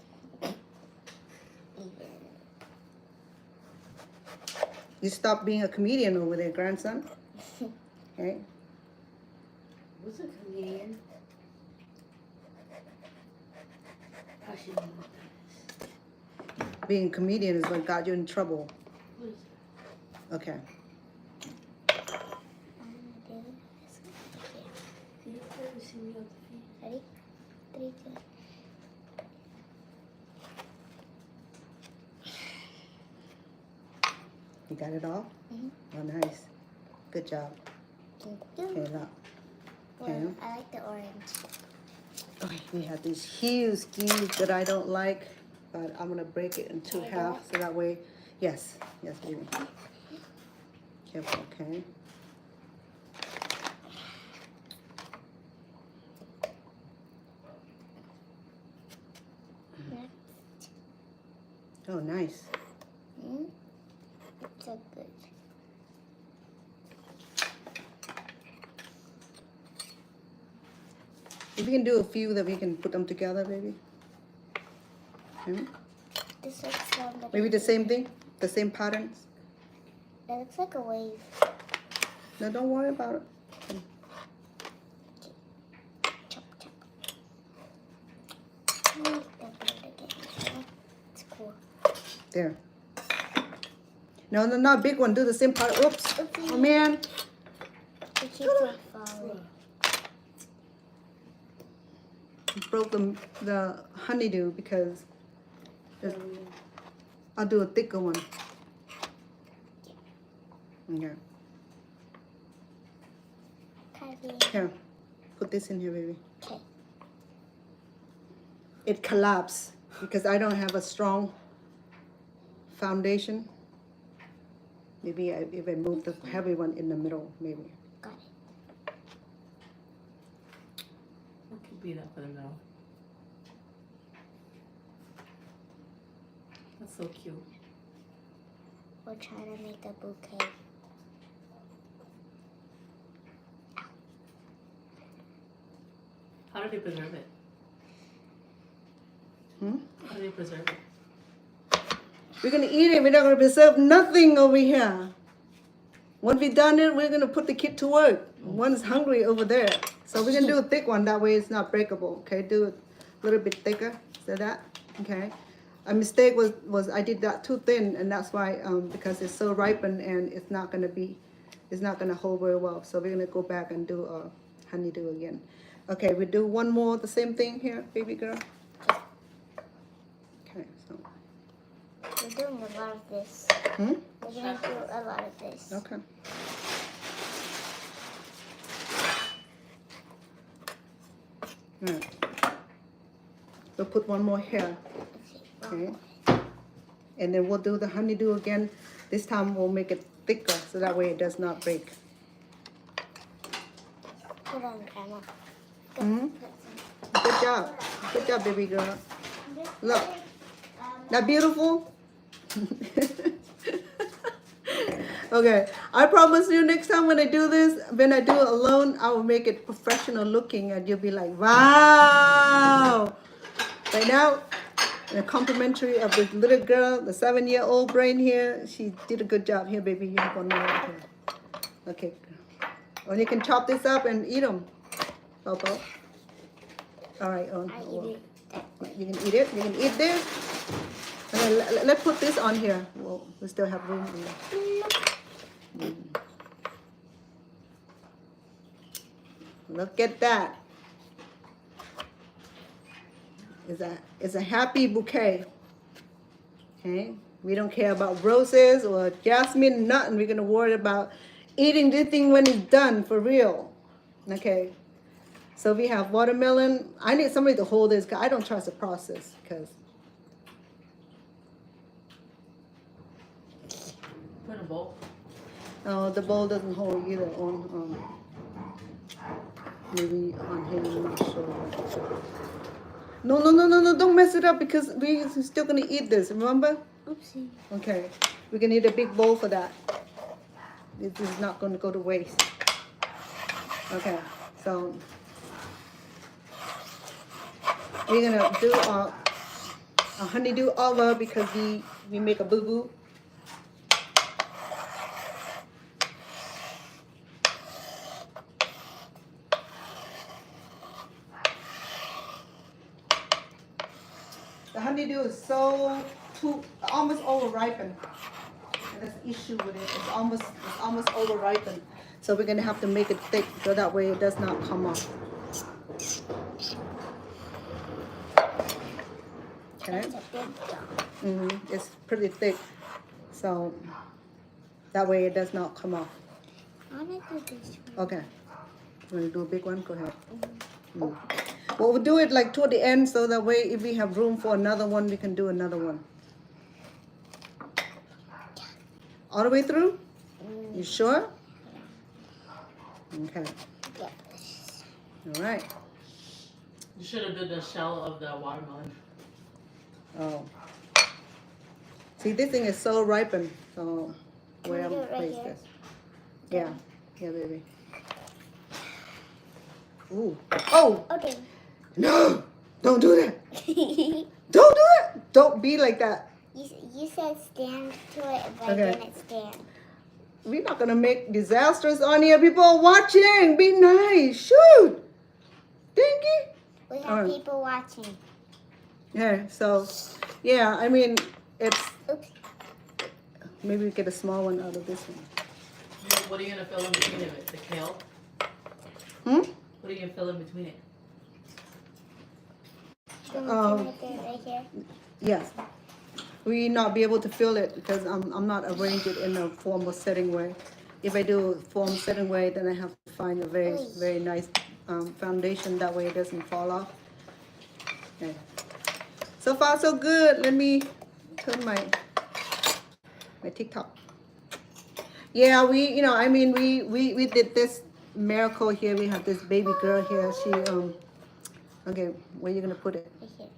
You stop being a comedian over there, grandson. Okay. Who's a comedian? I should know what that is. Being a comedian is what got you in trouble. What is Okay. I'm gonna do this one here. that? Can you put the cereal at the feet? Ready? 3, 2. You got it all? Mhm. Oh, nice. Good job. Thank you. Okay, look. Well, I like the orange. Okay, we have these huge skis that I don't like, but I'm gonna break it in two Like half that? so that way, yes, baby. Careful, okay? Next. Oh, nice. Mm. It's so good. If you can do a few that we can put them together, baby. Okay. This looks longer. Maybe the same thing, the same patterns. It looks like a wave. No, don't worry about it. Chop, chop. I like the bird again. It's cool. There. No, not big one. Do the same pattern. Oops. Oopsie. Oh man. It keeps on falling. Broke the honeydew because I'll do a thicker one. Okay. Carving. Here. Put this in here, baby. Okay. It collapsed because I don't have a strong foundation. Maybe if I move the heavy one in the middle, maybe. Got it. We could beat up for the middle. That's so cute. We're trying to make a bouquet. How do they preserve it? Hmm? How do they preserve it? We're gonna eat it. We're not gonna preserve nothing over here. Once we done it, we're gonna put the kid to work. One's hungry over there, so we're gonna do a thick one. That way, it's not breakable. Okay, do it a little bit thicker. So that okay. A mistake was I did that too thin, and that's why because it's so ripened and it's not gonna hold very well. So we're gonna go back and do a honeydew again. Okay, we do one more the same thing here, baby girl. Okay, so. We're doing a lot of this. Hmm? We're gonna do a lot of this. Okay. Alright. We'll put one more here. Okay. And then we'll do the honeydew again. This time we'll make it thicker so that way it does not break. Put on, Grandma. Go, Mhm. put some. Good job. Good job, baby girl. Look. That beautiful? Okay, I promise you next time when I do this, when I do it alone, I will make it professional looking and you'll be like, wow. Right now, the complimentary of this little girl, the 7-year-old brain here, she did a good job. Here, baby, you have one more right here. Okay. Or you can chop this up and eat them. Popo. All right, on. I eat it. You can eat it. You can eat this. Okay, let's put this on here. Well, we still have room in there. Look at that. It's a happy bouquet. Okay? We don't care about roses or jasmine, nothing. We're gonna worry about eating this thing when it's done for real. Okay. So we have watermelon. I need somebody to hold this because I don't trust the process because Put in a bowl. the bowl doesn't hold either on maybe on here, I'm not sure. No, don't mess it up because we're still gonna eat this, remember? Oopsie. Okay, we're gonna need a big bowl for that. This is not gonna go to waste. Okay, so we're gonna do a honeydew olive because we make a boo-boo. The honeydew is so almost over-ripened. And there's an issue with it. It's almost over-ripened. So we're gonna have to make it thick so that way it does not come off. Okay. That's a big dog. It's pretty thick. So that way it does not come off. I want to do this one. Okay. You want to do a big one? Go ahead. Well, we'll do it like toward the end so that way if we have room for another one, we can do another one. All the way through? You sure? Okay. Yes. All right. You should have done the shell of the watermelon. Oh. See, this thing is so ripened. So where Can I'm we do it right place here? this? Yeah. Yeah, baby. Ooh. Oh! Okay. No! Don't do that! Don't do it! Don't be like that. You said stand to it, but Okay. I didn't stand. We're not gonna make disasters on here. People are watching. Be nice. Shoot! Dinky! We have Alright. people watching. Yeah, so, yeah, I mean, it's, Oops. maybe we get a small one out of this one. What are you gonna fill in between it? The kale? Hmm? What are you gonna fill in between it? Can Um, I do it right here? Yes. We not be able to fill it because I'm not arrange it in a formal setting way. If I do a formal setting way, then I have to find a very nice foundation. That way it doesn't fall off. Okay. So far so good. Let me turn my TikTok. Yeah, we did this miracle here. We have this baby girl here. She okay, where you gonna put it? Right here.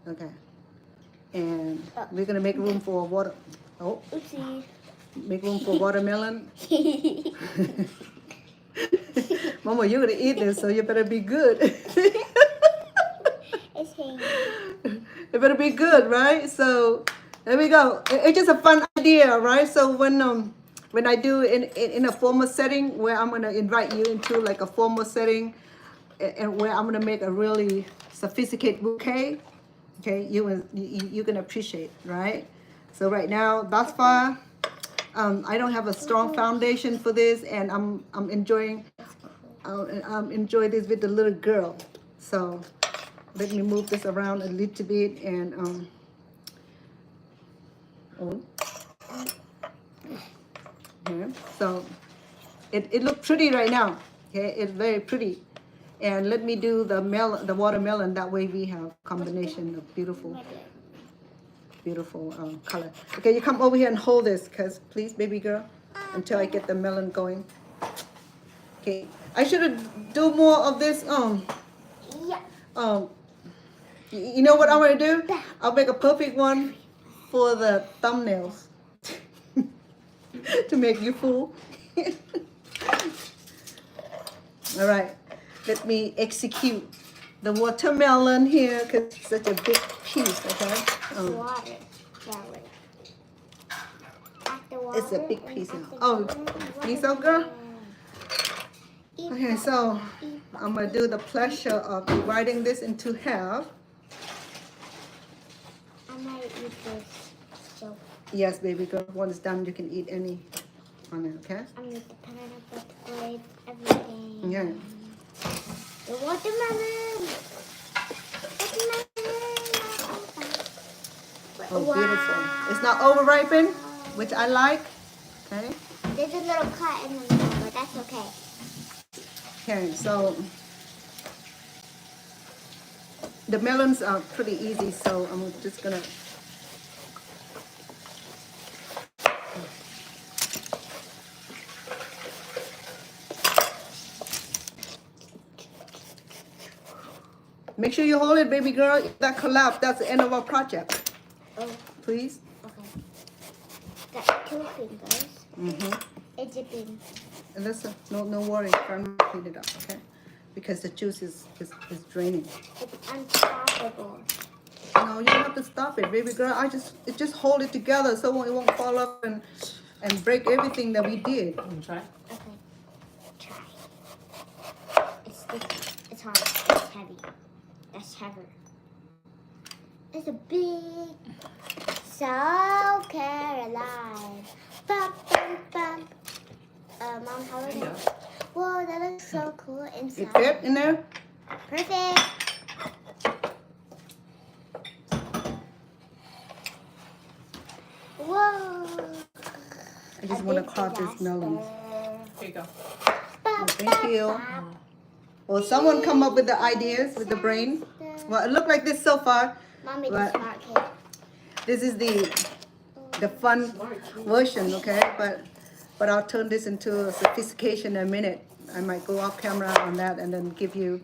Okay. And we're gonna make room for water. Oh, Oopsie. make room for watermelon. Mama, you're gonna eat this, so you better be good. It's hanging. It better be good, right? So there we go. It's just a fun idea, right? So when I do in a formal setting where I'm gonna invite you into like a formal setting, and where I'm gonna make a really sophisticated bouquet, okay, you can appreciate, right? So right now, thus far, I don't have a strong foundation for this, and I'm enjoying enjoy this with the little girl. So let me move this around a little bit and okay. So it looks pretty right now. Okay, it's very pretty. And let me do the watermelon. That way we have combination of beautiful color. Okay, you come over here and hold this, please, baby girl, until I get the melon going. Okay, I should do more of this. Yeah. You know what I'm gonna do? I'll make a perfect one for the thumbnails to make you fool. All right. Let me execute the watermelon here because it's such a big piece, okay? Water. Water. Add the water. It's a big and piece add now. the Oh, water. think so, girl? Eat Okay, that. so Eat that. I'm gonna do the pleasure of dividing this into half. I might eat this. So Yes, baby girl. When it's done, you can eat any on it, okay? I'm gonna eat the pineapple, the grape, everything. Yeah. The watermelon. Oh, beautiful. It's not over ripened, which I like. Okay. There's a little cut in the middle, but that's okay. Okay, so the melons are pretty easy, so I'm just gonna make sure you hold it, baby girl. If that collapse, that's the end of our project. Oh, Please. okay. Got 2 fingers. Mm-hmm. It's dipping. And listen, no worry. I'm gonna clean it up, okay? Because the juice is draining. It's unstoppable. No, you don't have to stop it, baby girl. Just hold it together so it won't fall up and break everything that we did. You wanna try? Okay. Try. It's sticky. It's hard. It's heavy. That's heavy. It's a big South Carolina. Bum, bum, bum. Mom, how is it? Whoa, that looks so cool inside. It fit in there? Perfect. Whoa. I just want to carve this melon. Here you go. Thank you. Well, someone come up with the ideas with the brain. Well, it looked like this so far. Mom made a But smart kid. this is the fun version, okay? But I'll turn this into a sophistication in a minute. I might go off camera on that and then give you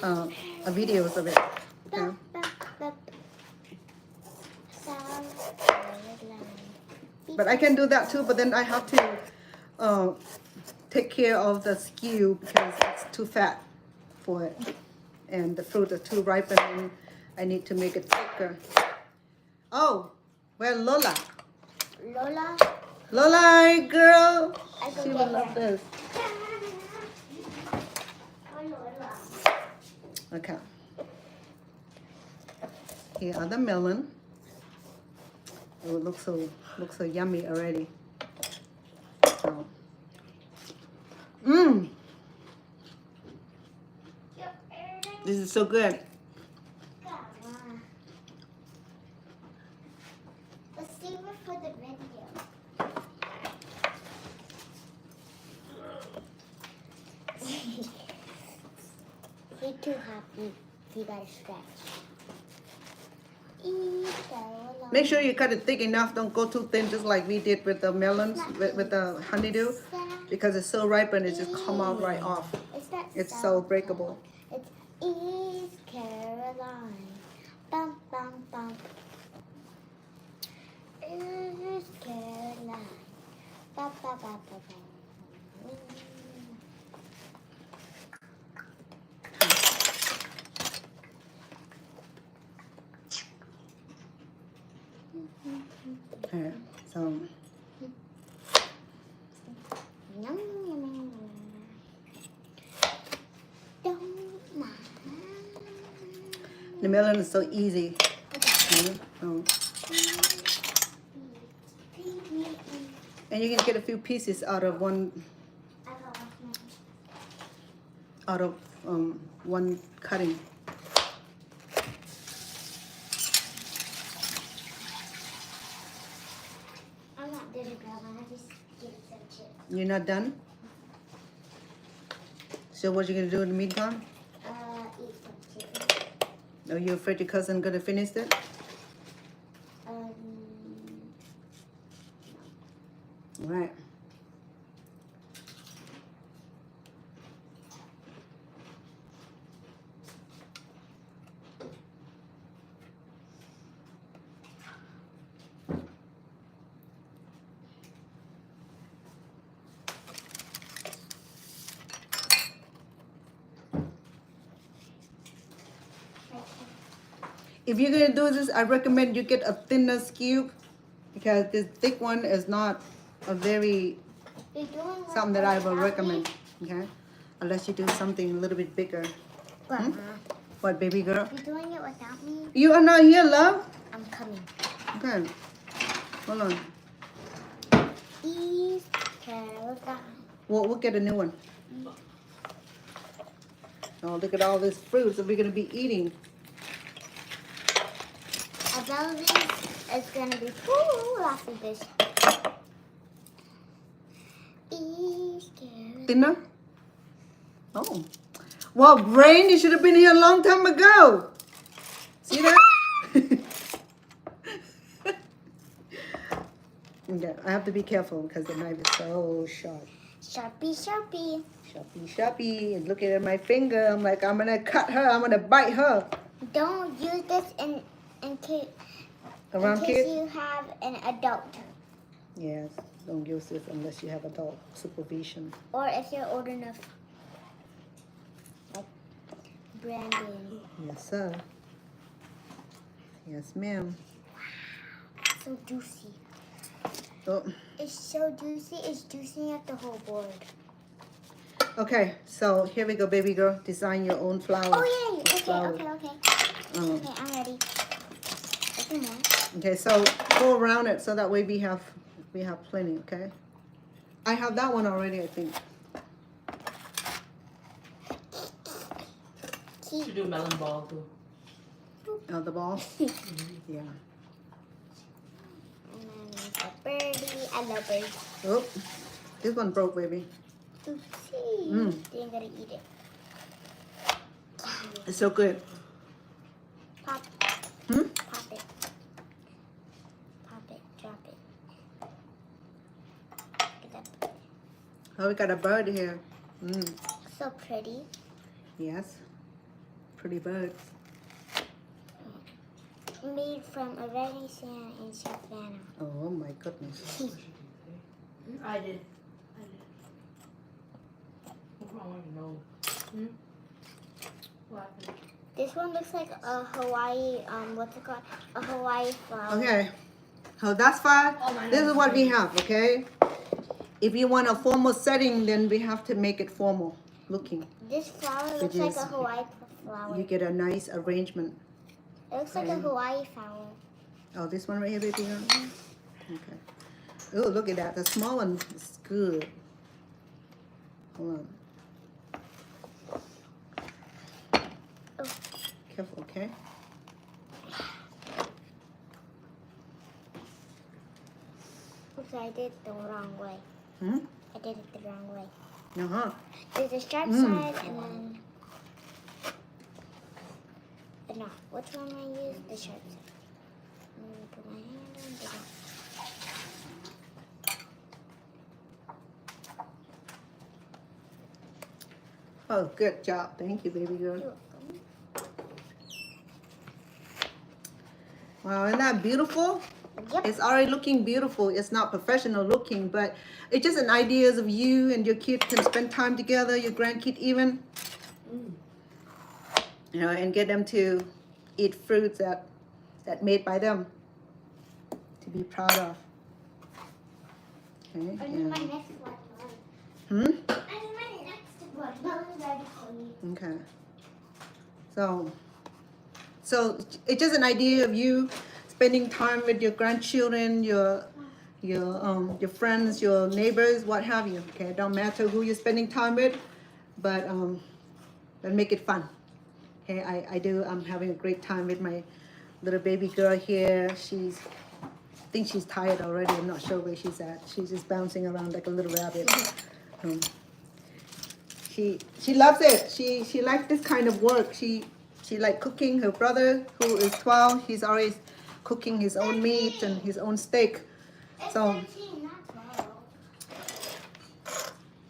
a videos of it. Okay? South Carolina. But I can do that too. But then I have to take care of the skew because it's too fat for it, and the fruit are too ripe, and I need to make it thicker. Oh, well, Lola, Lola, girl, I go she get will love her. this. Oh, Lola. Okay. Here are the melon. Oh, it looks so yummy already. So. This is so good. Let's see what for the video. You're too happy. You gotta stretch. Make sure you cut it thick enough. Don't go too thin, just like we did with the melons, with the honeydew, because it's so ripe and it just come out right off. It's so breakable. It's East Carolina. Bum, bum, bum. East Carolina. Ba, ba, ba, ba, ba. Okay, so Yum, yum, yum. Don't mind. the melon is so easy. Okay, so- and you can get a few pieces out of one cutting. I'm not done, Grandma. I just get some chips. You're not done? So what you gonna do in the meantime? Eat some chips. Are you afraid your cousin gonna finish it? All right. If you're gonna do this, I recommend you get a thinner skew because this thick one is not a very You're doing what something that I would without recommend. Okay, unless you do something a little bit bigger. me? Grandma, What, baby girl? you're doing it without me? You are not here, love. I'm coming. Okay, hold on. East Carolina. We'll get a new one. Oh, look at all this fruit that we're gonna be eating. I believe it's gonna be lots of this. East Carolina. Thinner? Oh. Well, brain, you should have been here a long time ago. See that? Okay, I have to be careful because the knife is so sharp. Sharpie, Sharpie. Sharpie, sharpie. And look at my finger. I'm like, I'm gonna cut her. I'm gonna bite her. Don't use this in case Around kids? you have an adult Yes. Don't use this unless you have adult supervision. or if you're old enough. Like Brandon. Yes, sir. Yes, ma'am. So juicy. Oh. It's so juicy. It's juicing up the whole board. Okay, so here we go, baby girl. Design your own flower. Oh yay! Okay, Flower. okay, okay. Oh. Okay, I'm ready. some more. Okay, so go around it so that way we have plenty, okay? I have that one already, I think. Should do a melon ball too. Oh, the ball? Yeah. And then there's a birdie. I love birds. Oh, this one broke, baby. Oopsie. Mm. Didn't gonna eat it. It's so good. Pop. Hmm? Pop it. Pop it. Drop it. Look at that. Oh, we got a bird here. So pretty. Yes. Pretty birds. Made from oregano and savannah. Oh my goodness. I did. What's wrong with your nose? What happened? This one looks like a Hawaii, what's it called? A Hawaii flower. Okay. So that's fine. Oh, my This nose is what we is have, okay? If you want a formal setting, then we have to make it formal looking. This flower It looks like is. a Hawaii flower. You get a nice arrangement. It looks like a Hawaii flower. Oh, this one right here, baby girl? Okay. Oh, look at that. The small one is good. Hold on. Oh. Careful, okay? Oops, I did it the wrong way. Hmm? I did it the wrong way. Uh-huh. There's a sharp Mm. side and then... No, which one I use? The sharp side. I'm gonna put my hand on the top. Oh, good job. Thank you, baby girl. You're welcome. Wow, isn't that beautiful? Yep. It's already looking beautiful. It's not professional looking, but it's just an ideas of you and your kid can spend time together, your grandkid even. You know, and get them to eat fruits that made by them to be proud of. Okay. I need my next one. Hmm? I need my next one. Melon's ready for me. Okay. So it's just an idea of you spending time with your grandchildren, your friends, your neighbors, what have you. Okay, don't matter who you're spending time with, but make it fun. Okay, I'm having a great time with my little baby girl here. I think she's tired already. I'm not sure where she's at. She's just bouncing around like a little rabbit. She loves it. She likes this kind of work. She like cooking. Her brother, who is 12, he's always cooking his own meat and his own steak. It's So 13, not 12.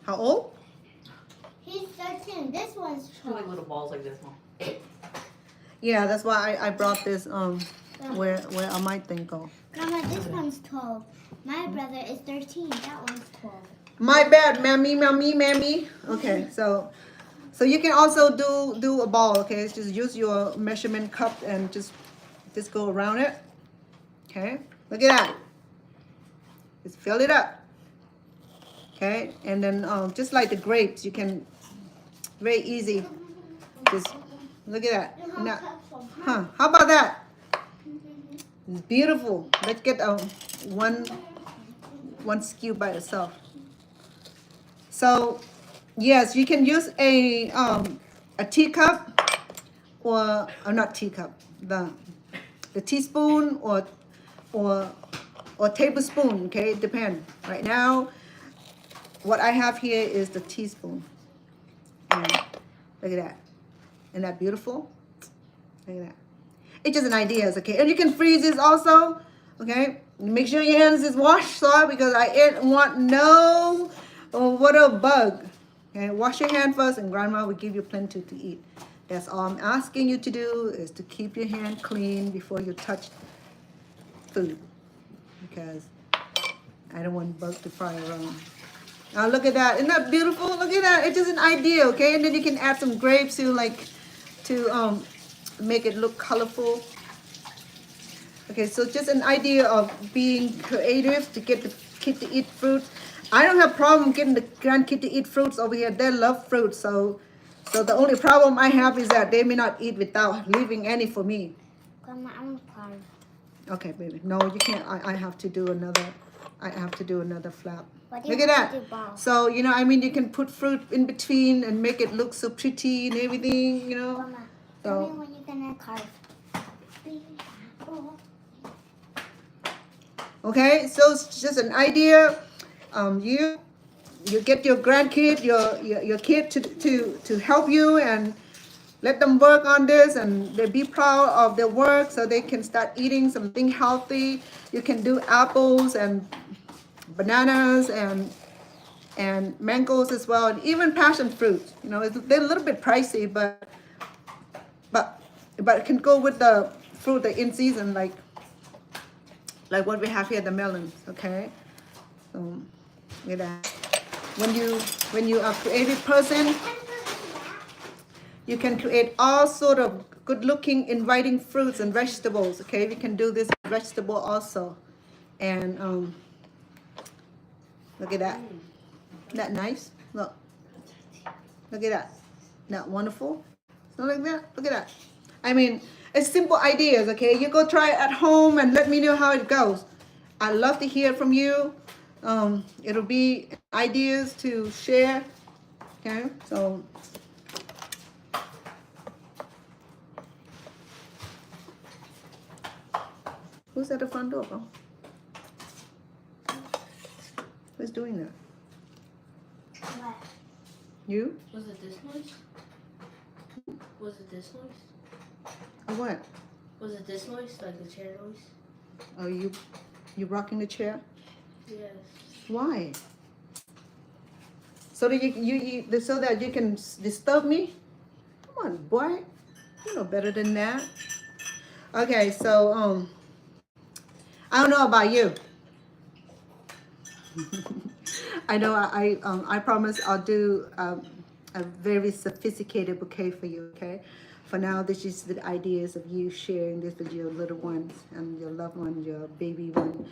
how old? He's 13. This one's Two like 12. little balls like this one. Yeah, that's why I brought this where I might think go. Grandma, this one's 12. My brother is 13. That one's 12. My bad, mammy. Okay, so you can also do a ball. Okay, it's just use your measurement cup and just go around it. Okay, look at that. Just fill it up. Okay, and then just like the grapes, you can very easy. Just look at that. Now, how about that? It's beautiful. Let's get one skew by itself. So, yes, you can use a teacup or not teacup, the teaspoon or tablespoon. Okay, it depends. Right now, what I have here is the teaspoon. And look at that. Isn't that beautiful? Look at that. It's just an idea, okay? And you can freeze this also, okay? Make sure your hands is washed, so because I didn't want no what a bug. Okay, wash your hand first, and Grandma will give you plenty to eat. That's all I'm asking you to do is to keep your hand clean before you touch food, because I don't want bugs to fly around. Now look at that. Isn't that beautiful? Look at that. It's just an idea, okay? And then you can add some grapes to make it look colorful. Okay, so just an idea of being creative to get the kid to eat fruits. I don't have problem getting the grandkid to eat fruits over here. They love fruits, so the only problem I have is that they may not eat without leaving any for me. Grandma, I'm a carve. Okay, baby. No, you can't. I have to do another. I have to do another flap. What do you Look at have that. to do, Bob? So, you know, I mean, you can put fruit in between and make it look so pretty and everything, you know. Mama, tell me So, when you're gonna carve. okay, so it's just an idea. You get your grandkid, your kid to help you and let them work on this and they be proud of their work so they can start eating something healthy. You can do apples and bananas and mangoes as well, and even passion fruit. You know, they're a little bit pricey, but it can go with the fruit that in season, like what we have here, the melons. Okay, so look at that. When you are a creative person, you can create all sort of good-looking, inviting fruits and vegetables. Okay, we can do this vegetable also, and look at that. Isn't that nice? Look. Look at that. Isn't that wonderful? Something like that. Look at that. I mean, it's simple ideas, okay? You go try it at home and let me know how it goes. I love to hear from you. It'll be ideas to share. Okay, so who's at the front door, bro? Who's doing that? What? You? Was it this noise? Was it this noise? Or what? Was it this noise? Like the chair noise? Are you rocking the chair? Yes. Why? So that so that you can disturb me? Come on, boy. You know better than that. Okay, so I don't know about you. I know I promise I'll do a very sophisticated bouquet for you. Okay. For now, this is the ideas of you sharing this with your little ones and your loved one, your baby one.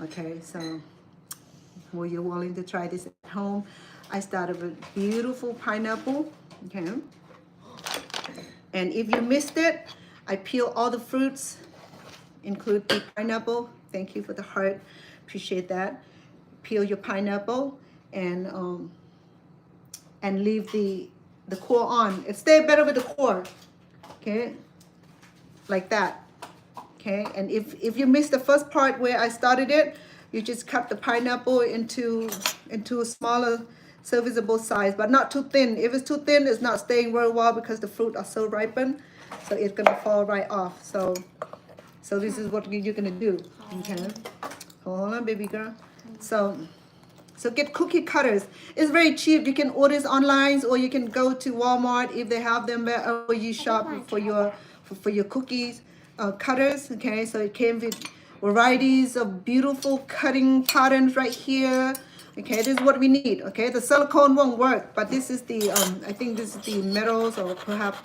Okay, so were you willing to try this at home? I started with beautiful pineapple. Okay. And if you missed it, I peel all the fruits, include the pineapple. Thank you for the heart. Appreciate that. Peel your pineapple and leave the core on. It stays better with the core. Okay, like that. Okay, and if you missed the first part where I started it, you just cut the pineapple into a smaller serviceable size, but not too thin. If it's too thin, it's not staying very well because the fruit are so ripened, so it's gonna fall right off. So this is what you're gonna do. Okay, hold on, baby girl. So get cookie cutters. It's very cheap. You can order it online, or you can go to Walmart if they have them, or you shop for your cookies cutters. Okay, so it came with varieties of beautiful cutting patterns right here. Okay, this is what we need. Okay, the silicone won't work, but this is the I think this is the metals, or perhaps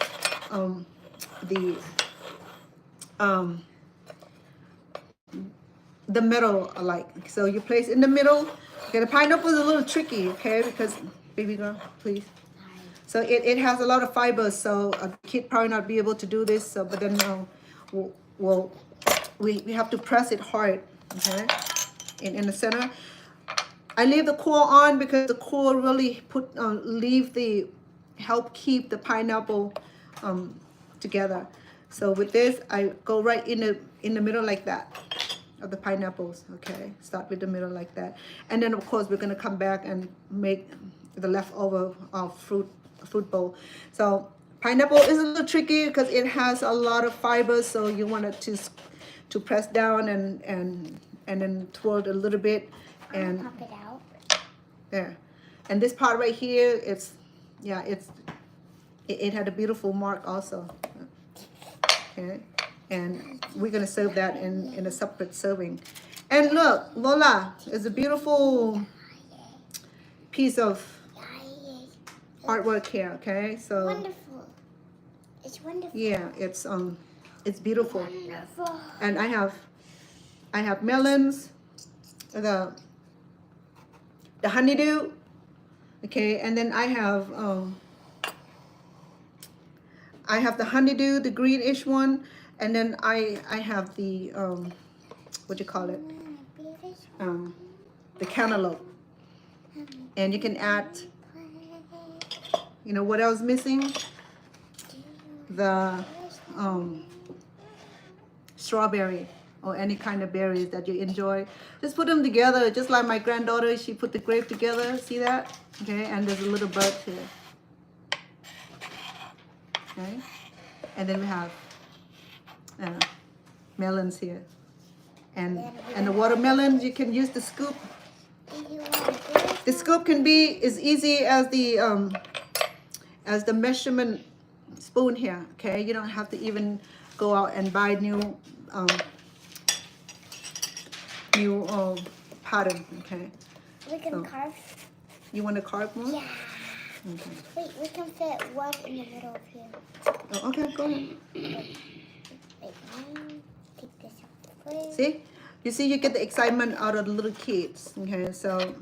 the middle alike. So you place in the middle. Okay, the pineapple is a little tricky, okay, because baby girl, please. So it has a lot of fibers, so a kid probably not be able to do this. So, but then we have to press it hard, okay, in the center. I leave the core on because the core really help keep the pineapple together. So with this, I go right in the middle like that of the pineapples. Okay, start with the middle like that, and then of course we're gonna come back and make the leftover fruit bowl. So pineapple is a little tricky because it has a lot of fibers, so you want it to press down and then twirl it a little bit and Pop it out. there. And this part right here, it had a beautiful mark also. Okay, and we're gonna serve that in a separate serving. And look, voila, it's a beautiful piece of artwork here. Okay, so Wonderful. It's wonderful. yeah, it's beautiful. Wonderful. And I have melons, the honeydew. Okay, and then I have the honeydew, the greenish one, and then I have the what you call it, the cantaloupe. And you can add, you know what else missing? The strawberry or any kind of berries that you enjoy. Just put them together, just like my granddaughter, she put the grape together, see that? Okay, and there's a little bud here. Okay, and then we have melons here. And the watermelon, you can use the scoop. The scoop can be as easy as the measurement spoon here. Okay, you don't have to even go out and buy new pattern. Okay. We can carve. You want to carve more? Yeah. Okay. Wait, we can fit one in the middle of here. Oh, okay, go ahead. Wait, take this out first. See, you see, you get the excitement out of the little kids. Okay, so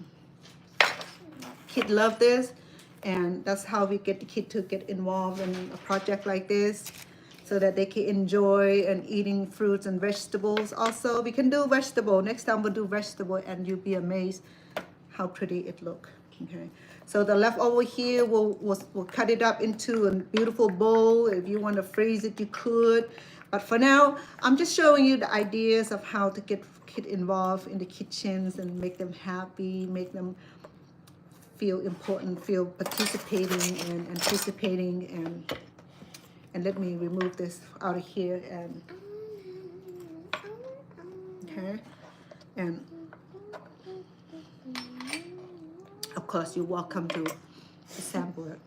kids love this, and that's how we get the kid to get involved in a project like this, so that they can enjoy and eating fruits and vegetables. Also, we can do vegetable. Next time we'll do vegetable, and you'll be amazed how pretty it look. Okay, so the leftover here, we'll cut it up into a beautiful bowl. If you want to freeze it, you could. But for now, I'm just showing you the ideas of how to get kids involved in the kitchens and make them happy, make them feel important, feel participating and anticipating. And let me remove this out of here. And okay, and of course you're welcome to sample it.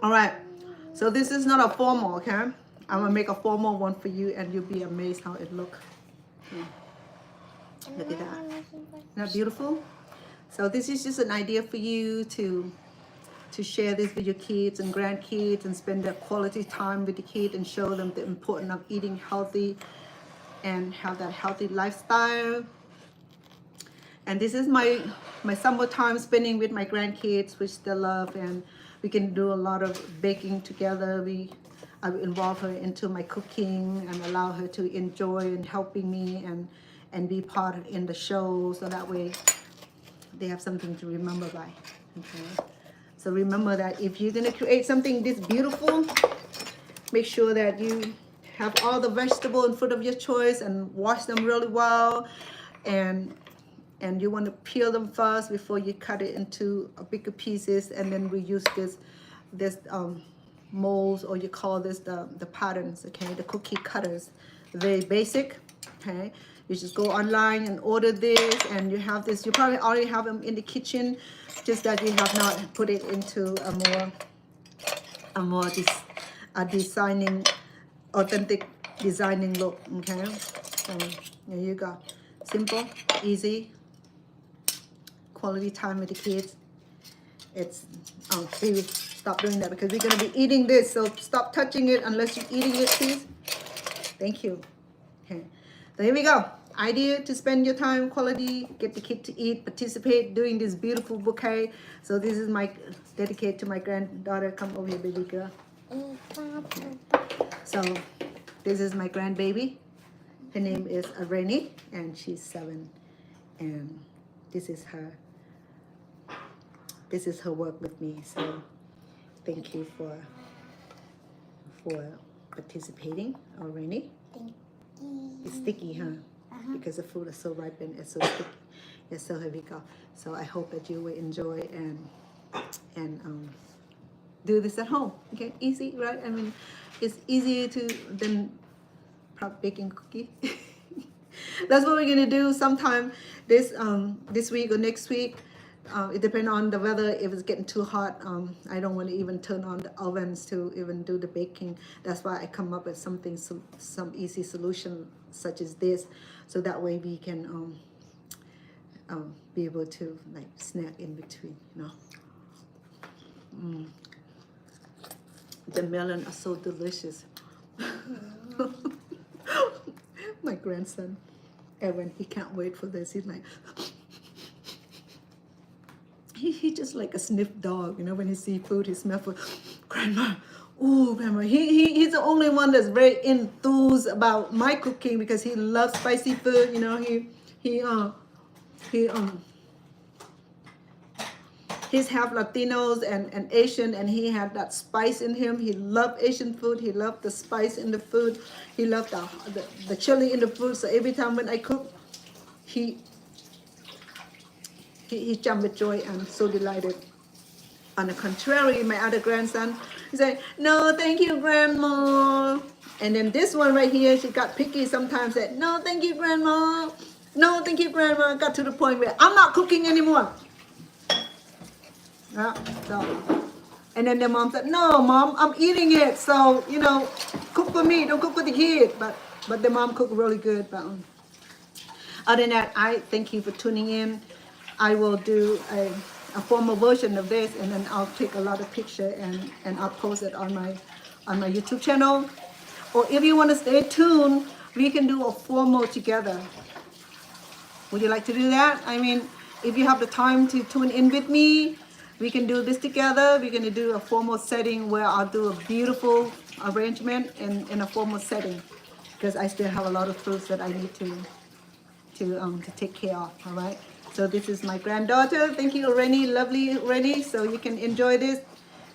All right, so this is not a formal, okay? I'm gonna make a formal one for you, and you'll be amazed how it look. Yeah. Look at that. Isn't that beautiful? So this is just an idea for you to share this with your kids and grandkids and spend that quality time with the kids and show them the importance of eating healthy and have that healthy lifestyle. And this is my summertime spending with my grandkids, which they love, and we can do a lot of baking together. I involve her into my cooking and allow her to enjoy and helping me and be part in the show, so that way they have something to remember by. Okay. So remember that if you're gonna create something this beautiful, make sure that you have all the vegetable and fruit of your choice and wash them really well, and you want to peel them first before you cut it into bigger pieces, and then we use this molds, or you call this the patterns, okay, the cookie cutters. Very basic. Okay, you just go online and order this, and you have this. You probably already have them in the kitchen, just that you have not put it into a more designing, authentic designing look. Okay, so there you go. Simple, easy, quality time with the kids. It's please stop doing that, because we're going to be eating this, so stop touching it unless you're eating it, please. Thank you. Okay, so here we go. Idea to spend your time quality, get the kid to eat, participate, doing this beautiful bouquet. So this is my dedicated to my granddaughter. Come over here, baby girl. Okay. So this is my grandbaby. Her name is Areni, and she's 7. And this is her work with me. So thank you for participating, Areni. Thank you. It's sticky, huh? Because the fruit is so ripened, it's so sticky. Yeah, so here we go. So I hope that you will enjoy and do this at home. Okay, easy, right? I mean, it's easier than baking cookie. That's what we're gonna do sometime this week or next week. It depends on the weather. If it's getting too hot, I don't want to even turn on the ovens to even do the baking. That's why I come up with something, some easy solution such as this, so that way we can be able to like snack in between, you know. The melon are so delicious. My grandson, Evan, he can't wait for this. He's like, he just like a sniff dog, you know, when he see food, he smells food. Grandma, Ooh, grandma, he's the only one that's very enthused about my cooking because he loves spicy food. You know, he's half Latinos and Asian, and he had that spice in him. He loved Asian food. He loved the spice in the food. He loved the chili in the food. So every time when I cook, he jumped with joy and so delighted. On the contrary, my other grandson, he said, "No, thank you, Grandma." And then this one right here, she got picky sometimes, said, "No, thank you, Grandma. No, thank you, Grandma." Got to the point where I'm not cooking anymore. Yeah, so, and then the mom said, "No, Mom, I'm eating it. So, you know, cook for me. Don't cook for the kid." But the mom cooked really good. But other than that, I thank you for tuning in. I will do a formal version of this, and then I'll take a lot of picture and I'll post it on my YouTube channel. Or if you want to stay tuned, we can do a formal together. Would you like to do that? I mean, if you have the time to tune in with me, we can do this together. We're going to do a formal setting where I'll do a beautiful arrangement in a formal setting, because I still have a lot of fruits that I need to take care of. All right. So this is my granddaughter. Thank you, Rennie, lovely Rennie. So you can enjoy this,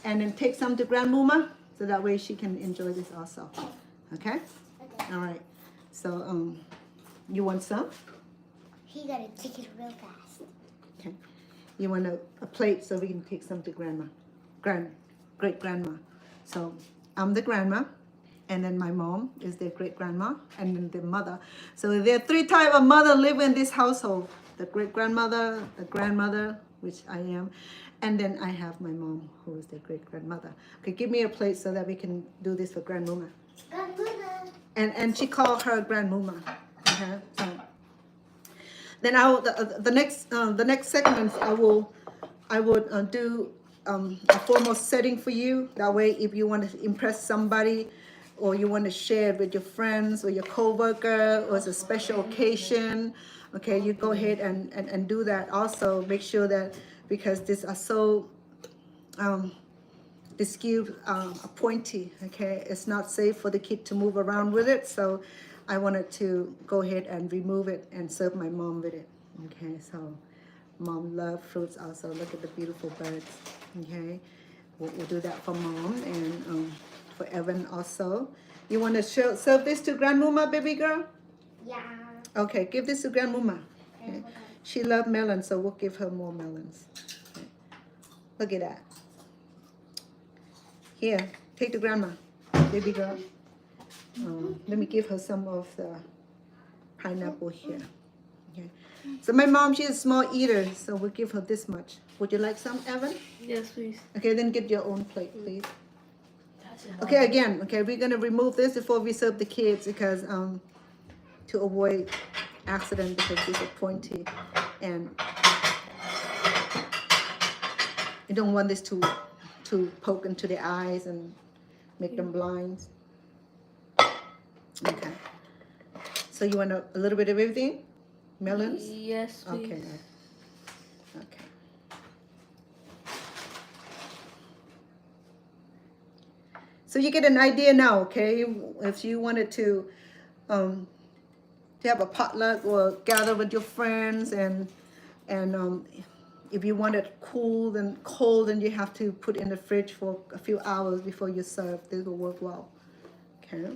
and then take some to Grandmama, so that way she can enjoy this also. Okay. All right. So you want some? He got to take it real fast. Okay. You want a plate so we can take some to Grandma, great grandma. So I'm the grandma, and then my mom is their great grandma, and then the mother. So there are 3 types of mother live in this household: the great grandmother, the grandmother, which I am, and then I have my mom, who is the great grandmother. Okay, give me a plate so that we can do this for Grandmama. Grandmama. And she called her Grandmama. Okay. So then the next segments I would do a formal setting for you. That way, if you want to impress somebody, or you want to share it with your friends or your co-worker, or it's a special occasion, okay, you go ahead and do that. Also, make sure that, because these are so the skew pointy, okay, it's not safe for the kid to move around with it. So I wanted to go ahead and remove it and serve my mom with it. Okay, so mom loves fruits also. Look at the beautiful birds. Okay, we'll do that for mom, and for Evan also. You want to serve this to Grandmama, baby girl? Yeah. Okay, give this to Grandmama. Okay. She loves melons, so we'll give her more melons. Okay. Look at that. Here, take to Grandma, baby girl. Let me give her some of the pineapple here. Okay. So my mom, she's a small eater, so we'll give her this much. Would you like some, Evan? Yes, please. Okay, then get your own plate, please. Okay, again, okay, we're gonna remove this before we serve the kids, because to avoid accident, because these are pointy, and you don't want this to poke into their eyes and make them blind. Okay. So you want a little bit of everything? Melons? Yes, please. Okay. Okay. So you get an idea now, okay? If you wanted to have a potluck or gather with your friends, and if you want it cool and cold, then you have to put in the fridge for a few hours before you serve. This will work well. Okay.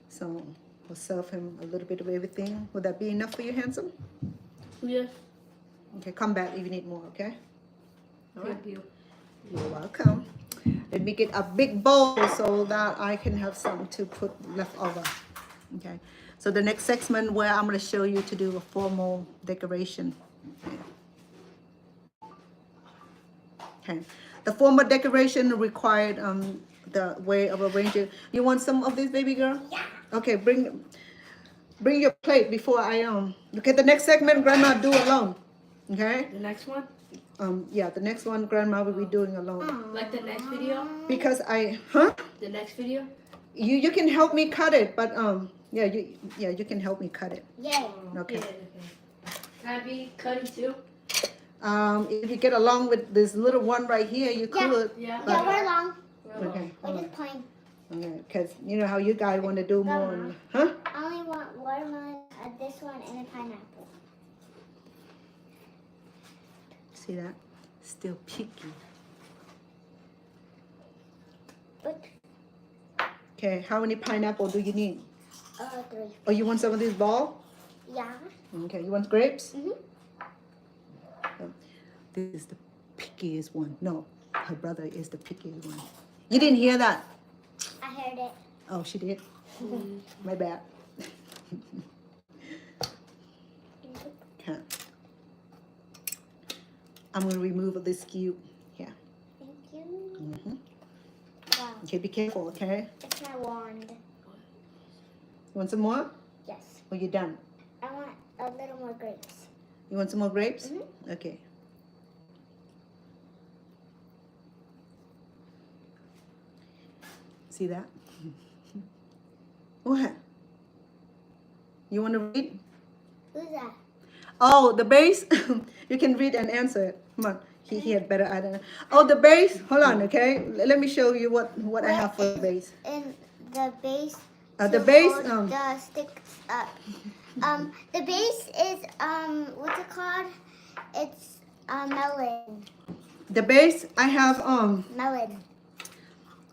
So we'll serve him a little bit of everything. Would that be enough for you, handsome? Yes. Okay, come back if you need more, okay? All right. Thank you. You're welcome. Let me get a big bowl so that I can have some to put left over. Okay. So the next segment where I'm going to show you to do a formal decoration. Okay. Okay. The formal decoration required the way of arranging. You want some of this, baby girl? Yeah. Okay, bring your plate before I Okay, the next segment Grandma do alone. Okay? The next one? Yeah, the next one Grandma will be doing alone. Like the next video? Because The next video? You can help me cut it, but yeah, you can help me cut it. Yay. Okay. Yeah, Can I be cutting too? If you get along with this little one right here, you could. Yeah. But Yeah, we're long. Okay. Or just plain. Okay. Because you know how you guys want to do more. Huh? I only want watermelon, this one, and a pineapple. See that? Still picky. But, Okay. How many pineapple do you need? 3. Oh, you want some of this ball? Yeah. Okay. You want grapes? Mm-hmm. This is the pickiest one. No, her brother is the pickiest one. You didn't hear that? I heard it. Oh, she did? My bad. Okay. I'm going to remove this cube. Yeah. Thank you. Mm-hmm. Wow. Okay, be careful, okay? It's my wand. You want some more? Yes. Or you done? I want a little more grapes. You want some more grapes? Mm-hmm. Okay. See that? What? You want to read? Who's that? Oh, the base? You can read and answer it. Come on. He had better, I don't know. Oh, the base? Hold on, okay? Let me show you what I have for the base. In the base. The to base, hold the sticks up. The base is what's it called? It's melon. The base, I have Melon.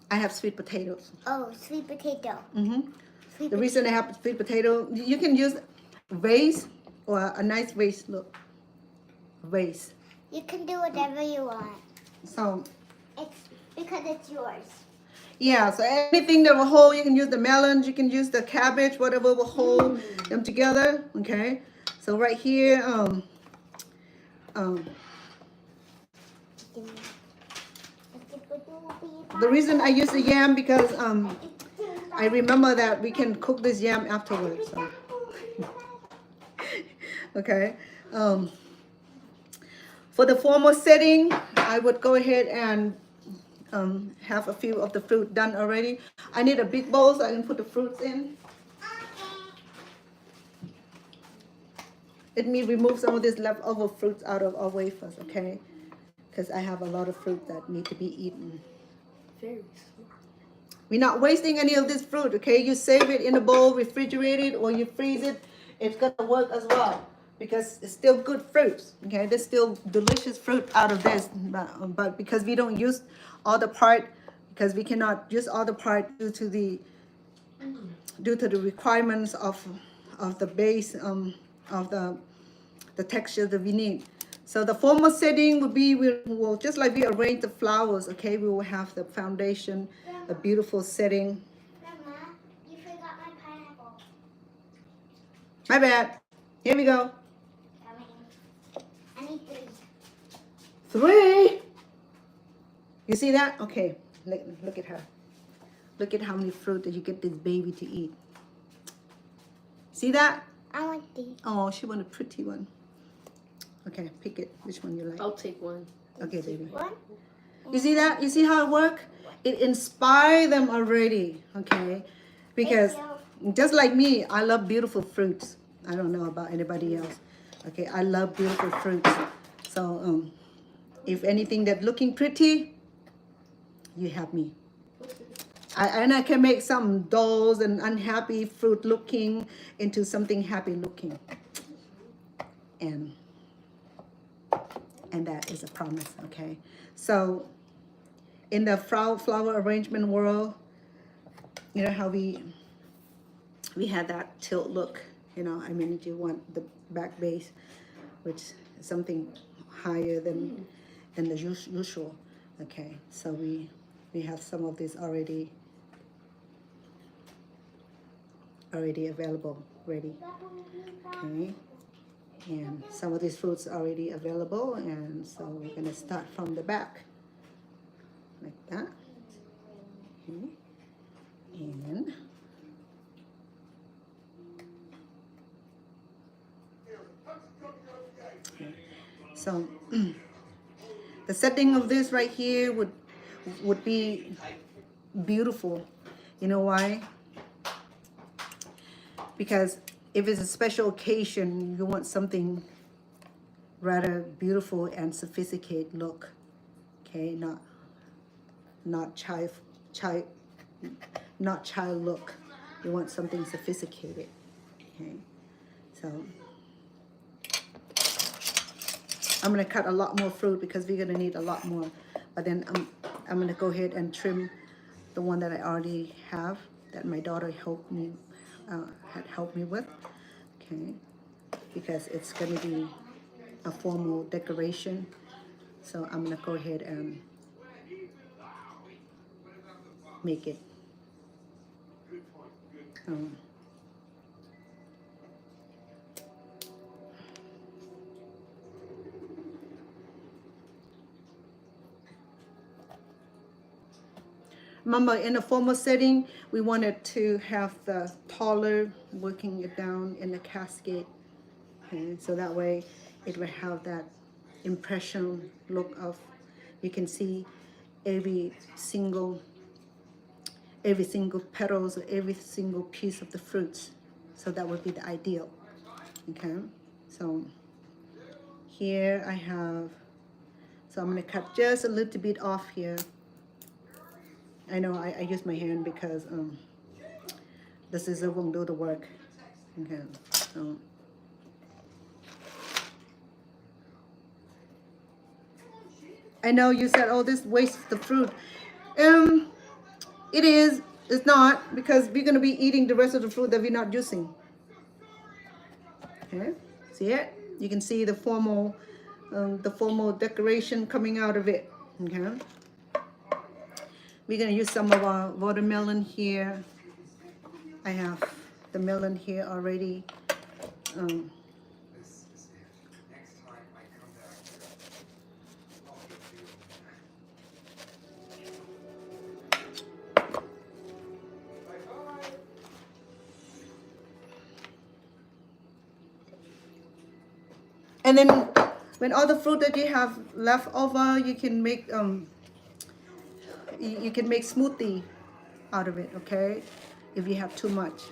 I have sweet potatoes. Oh, sweet potato. Mm-hmm. Sweet The reason I have sweet potato, you can use vase or a nice vase. Look, vase. You can do whatever you want. So It's because it's yours. yeah, so anything that will hold, you can use the melons, you can use the cabbage, whatever will hold them together. Okay. So right here, the reason I use the yam because I remember that we can cook this yam afterwards. So. Okay. For the formal setting, I would go ahead and have a few of the fruit done already. I need a big bowl so I can put the fruits in. Let me remove some of this leftover fruits out of our wafers, okay? Because I have a lot of fruit that need to be eaten. Very smart. We're not wasting any of this fruit, okay? You save it in a bowl, refrigerate it, or you freeze it. It's gonna work as well because it's still good fruits, okay? There's still delicious fruit out of this, but because we don't use all the part, because we cannot use all the part due to the requirements of the base of the texture that we need. So the formal setting would be, we will just like we arrange the flowers, okay? We will have the foundation, a beautiful setting. Grandma, you forgot my pineapple. My bad. Here we go. I need 3. 3. You see that? Okay. Look at her. Look at how many fruit that you get this baby to eat. See that? I want 3. Oh, she want a pretty one. Okay, pick it. Which one you like? I'll take one. Okay, baby. 1. You see that? You see how it works? It inspires them already, okay? Because just like me, I love beautiful fruits. I don't know about anybody else. Okay, I love beautiful fruits. So, if anything that's looking pretty, you have me. And I can make some dull and unhappy fruit looking into something happy looking. And that is a promise, okay? So in the flower arrangement world, you know how we had that tilt look, you know, I mean, you want the back base, which is something higher than the usual, okay? So we have some of this already available, ready, okay? And some of these fruits are already available, and so we're gonna start from the back, like that. Okay. And so the setting of this right here would be beautiful. You know why? Because if it's a special occasion, you want something rather beautiful and sophisticated look, okay? Not child, not child look. You want something sophisticated. Okay, so I'm gonna cut a lot more fruit because we're gonna need a lot more. But then I'm gonna go ahead and trim the one that I already have that my daughter had helped me with. Okay, because it's gonna be a formal decoration. So I'm gonna go ahead and make it. Remember, in a formal setting, we wanted to have the taller working it down in the cascade. Okay, so that way it will have that impression look of, you can see every single petals or every single piece of the fruits. So that would be the ideal. Okay, so here I have, so I'm going to cut just a little bit off here. I know I use my hand because the scissor won't do the work. Okay, so I know you said, oh, this wastes the fruit. It is. It's not, because we're going to be eating the rest of the fruit that we're not using. Okay, see it? You can see the formal decoration coming out of it. Okay, we're going to use some of our watermelon here. I have the melon here already. And then when all the fruit that you have left over, you can make you can make smoothie out of it, okay? If you have too much.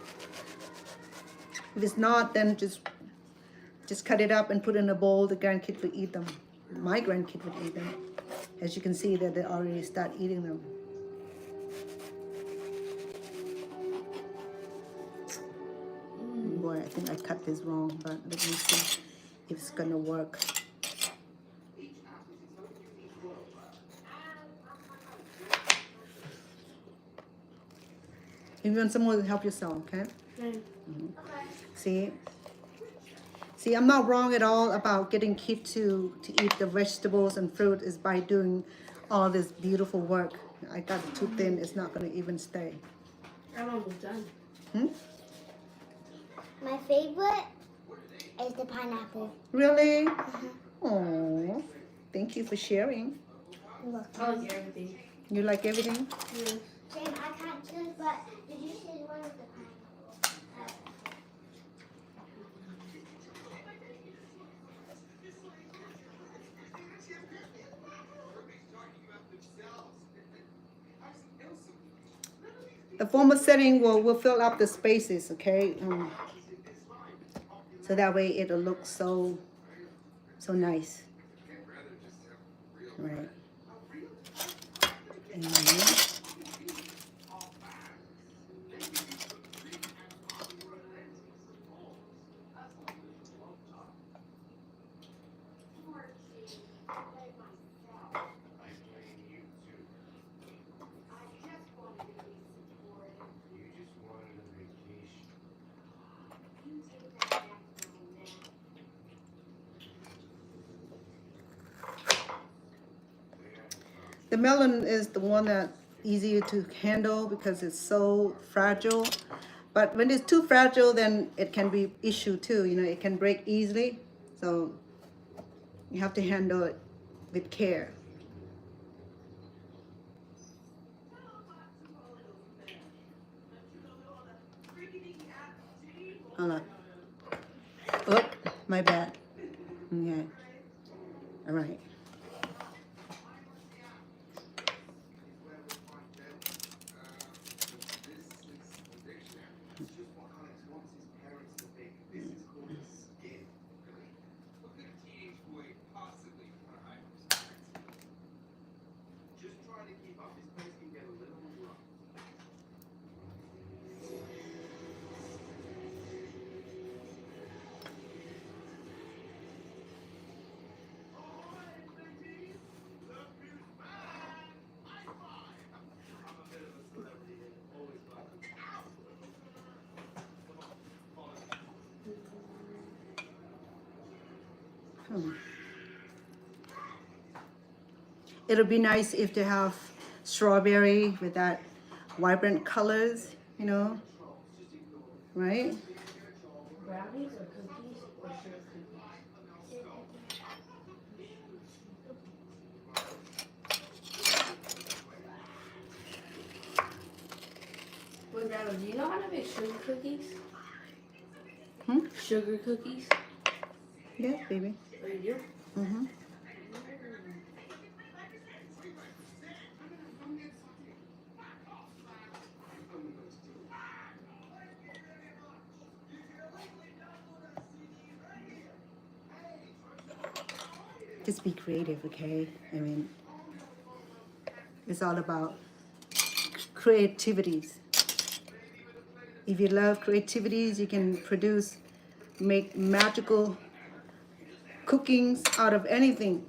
If it's not, then just cut it up and put it in a bowl. The grandkids will eat them. My grandkid would eat them. As you can see that they already start eating them. Boy, I think I cut this wrong, but let me see if it's gonna work. If you want someone to help yourself, okay? See, I'm not wrong at all about getting kids to eat the vegetables and fruit is by doing all this beautiful work. I got it too thin; it's not gonna even stay. I'm almost done. My favorite is the pineapple. Really? Oh, thank you for sharing. I like everything. You like everything? Yes. Same, I can't choose, but did you choose one of the pineapple? The formal setting will fill up the spaces, okay? So that way it'll look so nice. Right. And the melon is the one that's easier to handle because it's so fragile. But when it's too fragile, then it can be issue too. You know, it can break easily. So you have to handle it with care. Hold on. Oh, my bad. Okay. All right. It'll be nice if they have strawberry with that vibrant colors, you know, right? Brownies or cookies or sugar cookies? Wait, Grandma, do you know how to make sugar cookies? Sugar cookies? Yeah, baby. Oh, you do? Mm-hmm. Just be creative, okay? I mean, it's all about creativities. If you love creativities, you can make magical cookings out of anything.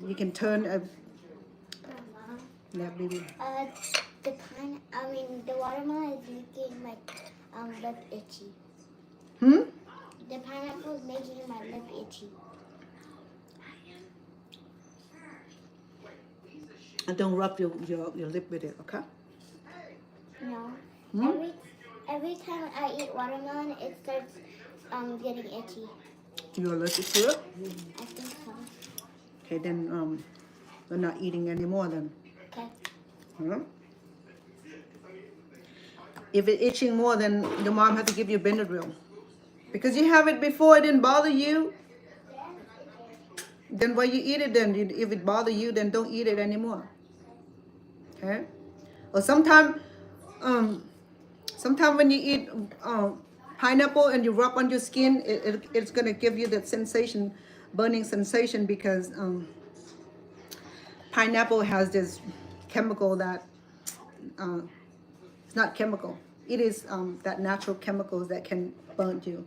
You can turn a, Mama, yeah, baby. the watermelon is making my lip itchy. The pineapple is making my lip itchy. And don't rub your lip with it, okay? No. Hmm? Every time I eat watermelon, it starts getting itchy. You're allergic to it? I think so. Okay, then we're not eating anymore then. Okay. Huh? If it's itching more, then your mom has to give you Benadryl. Because you have it before, it didn't bother you. Then why you eat it then? If it bother you, then don't eat it anymore. Okay? Or sometimes when you eat pineapple and you rub on your skin, it's going to give you that sensation, burning sensation, because pineapple has this chemical that it's not chemical. It is that natural chemicals that can burn you.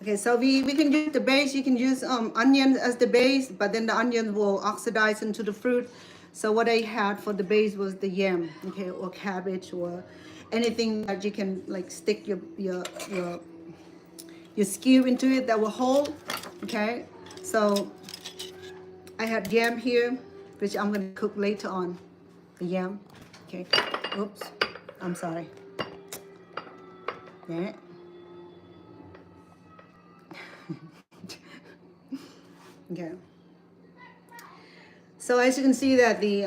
Okay, so we can use the base. You can use onion as the base, but then the onion will oxidize into the fruit. So what I had for the base was the yam, okay, or cabbage, or anything that you can like stick your skew into it that will hold. Okay, so I had yam here, which I'm gonna cook later on. The yam. Okay. Oops. I'm sorry. Yeah. Okay. So as you can see that the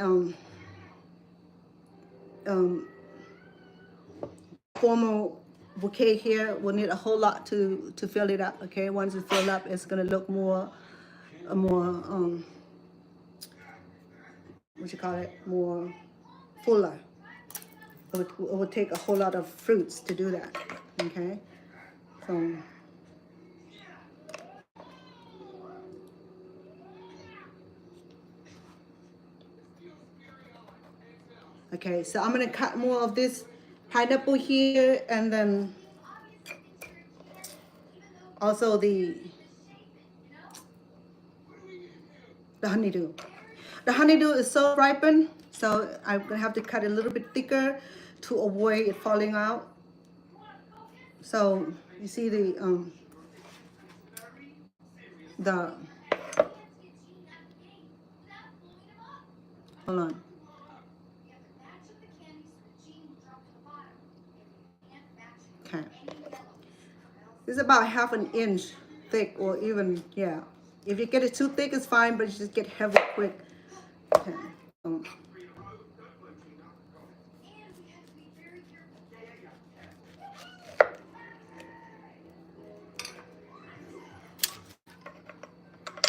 formal bouquet here will need a whole lot to fill it up. Okay. Once it's filled up, it's gonna look more what you call it, more fuller. It would take a whole lot of fruits to do that. Okay. So okay, so I'm gonna cut more of this pineapple here, and then also the honeydew. The honeydew is so ripened, so I'm gonna have to cut it a little bit thicker to avoid it falling out. So you see the hold on. Okay. This is about 1/2 inch thick, or even, yeah. If you get it too thick, it's fine, but you just get heavy quick. Okay.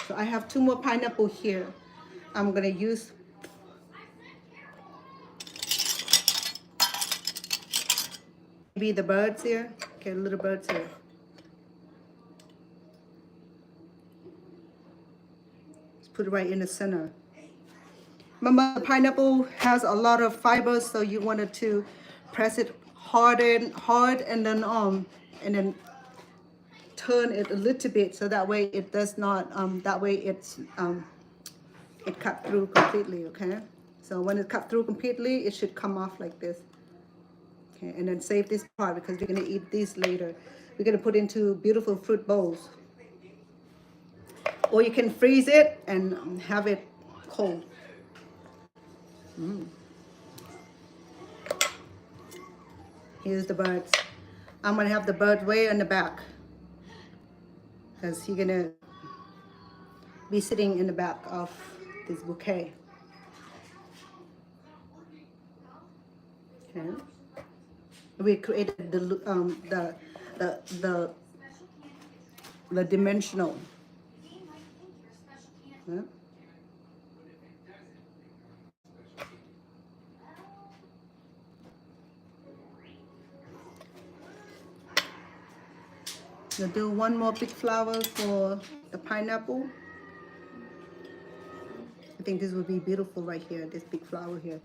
So I have 2 more pineapple here. I'm gonna use Maybe the birds here. Okay, little birds here. Just put it right in the center. Remember, the pineapple has a lot of fibers, so you wanted to press it hard and then turn it a little bit, so that way it does not that way it cut through completely. Okay, so when it cut through completely, it should come off like this. Okay, and then save this part because we're going to eat these later. We're going to put into beautiful fruit bowls, or you can freeze it and have it cold. Here's the birds. I'm going to have the bird way in the back because he's going to be sitting in the back of this bouquet. Okay. We created the dimensional. Yeah. We'll do one more big flower for the pineapple. I think this would be beautiful right here, this big flower here.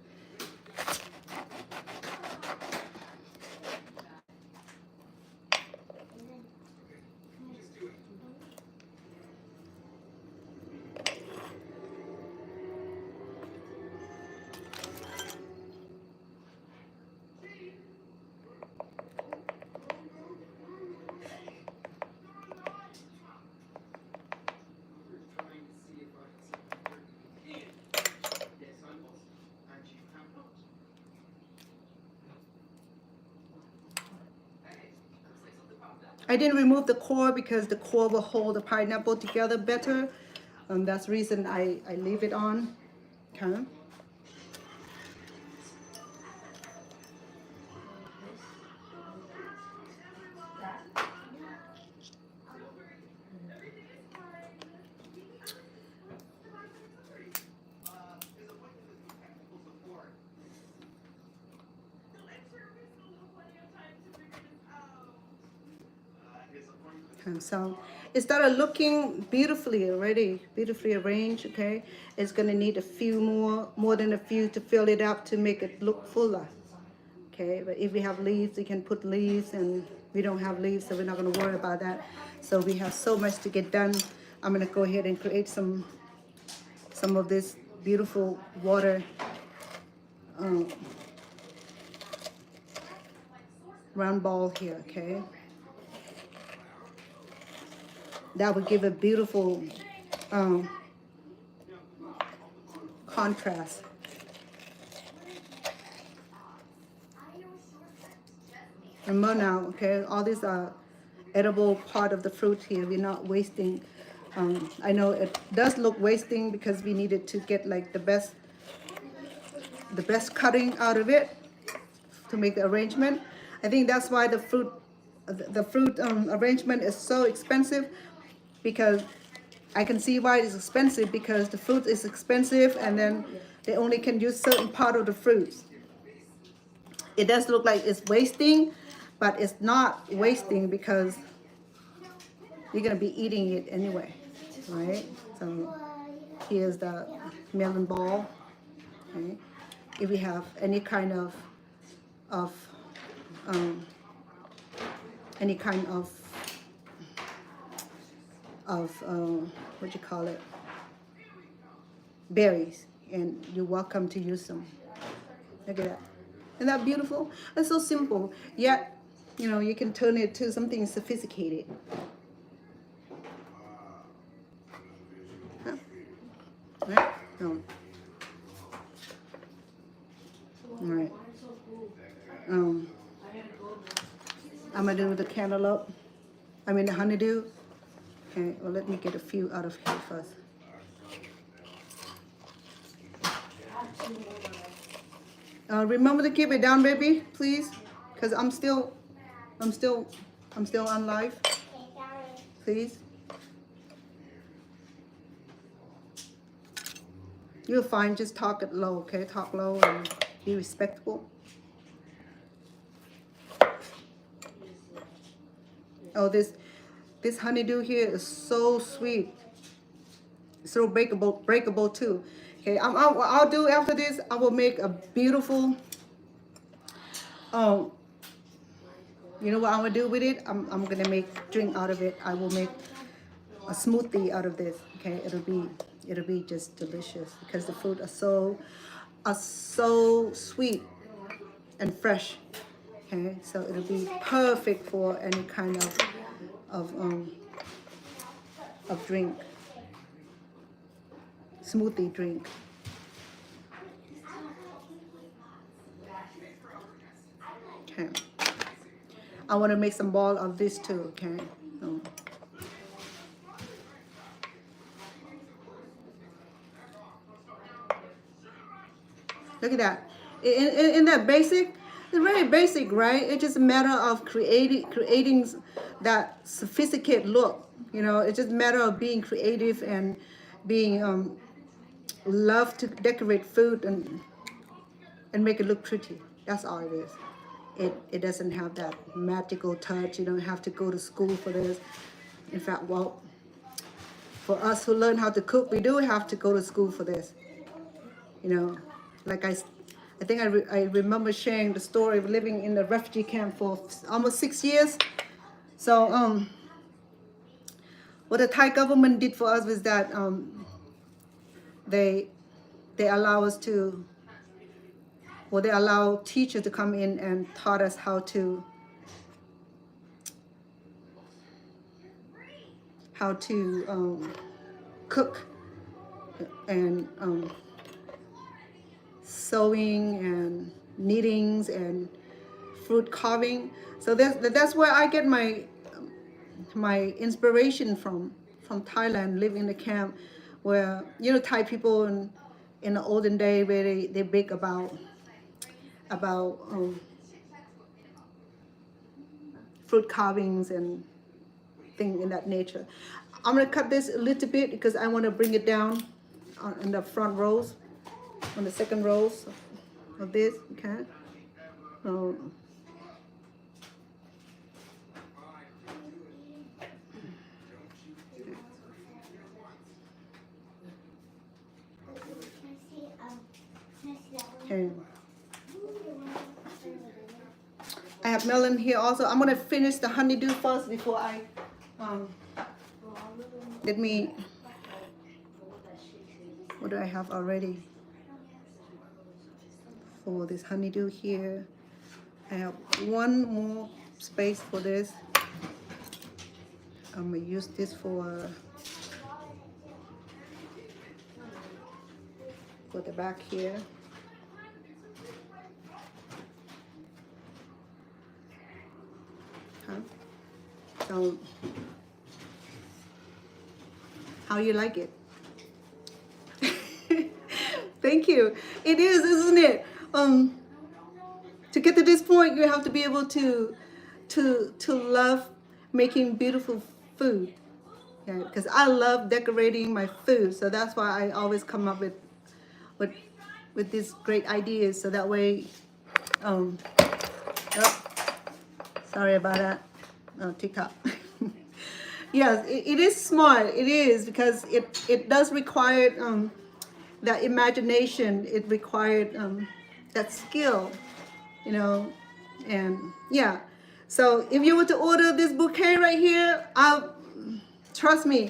I didn't remove the core because the core will hold the pineapple together better. That's the reason I leave it on. Okay. And so it started looking beautifully already, beautifully arranged. Okay, it's gonna need a few more than a few to fill it up to make it look fuller. Okay, but if we have leaves, we can put leaves, and we don't have leaves, so we're not gonna worry about that. So we have so much to get done. I'm gonna go ahead and create some of this beautiful water round ball here. Okay. That would give a beautiful contrast. And more now, okay, all these are edible part of the fruit here. We're not wasting. I know it does look wasting because we needed to get like the best cutting out of it to make the arrangement. I think that's why the fruit arrangement is so expensive, because I can see why it's expensive, because the fruit is expensive and then they only can use certain part of the fruits. It does look like it's wasting, but it's not wasting because you're going to be eating it anyway, right? So here's the melon ball. Okay. If we have any kind of what you call it, berries, and you're welcome to use them. Look at that. Isn't that beautiful? It's so simple, yet you know you can turn it to something sophisticated. Huh? Right? No. All right. I'm gonna do the cantaloupe. I mean the honeydew. Okay, well, let me get a few out of here first. Remember to keep it down, baby, please, because I'm still on live. Please. You're fine. Just talk it low, okay? Talk low and be respectful. Oh, this honeydew here is so sweet. So breakable too. Okay, I'll do after this. I will make a beautiful. You know what I'm gonna do with it? I'm gonna make drink out of it. I will make a smoothie out of this. Okay, it'll be just delicious because the fruit are so sweet and fresh. Okay, so it'll be perfect for any kind of drink, smoothie drink. Okay, I want to make some ball of this too. Okay. Look at that. In that basic, it's very basic, right? It's just a matter of creating that sophisticated look. You know, it's just a matter of being creative and being love to decorate food and make it look pretty. That's all it is. It doesn't have that magical touch. You don't have to go to school for this. In fact, well, for us who learn how to cook, we do have to go to school for this. You know, like I think I remember sharing the story of living in the refugee camp for almost 6 years. So what the Thai government did for us was that they allow us to, well, they allow teachers to come in and taught us how to cook and sewing and knittings and fruit carving. So that's where I get my inspiration from Thailand, living in the camp where, you know, Thai people in the olden day where they bake about fruit carvings and things in that nature. I'm gonna cut this a little bit because I want to bring it down in the front rows, on the second rows of this. Okay. Okay. I have melon here also. I'm gonna finish the honeydew first before I let me. What do I have already for this honeydew here? I have one more space for this. I'm gonna use this for the back here. So, how you like it? Thank you. It is, isn't it? To get to this point, you have to be able to love making beautiful food. Yeah, because I love decorating my food, so that's why I always come up with these great ideas. So that way, oh, sorry about that. TikTok. Yes, it is smart. It is because it does require that imagination. It required that skill, you know, and yeah. So if you were to order this bouquet right here, trust me,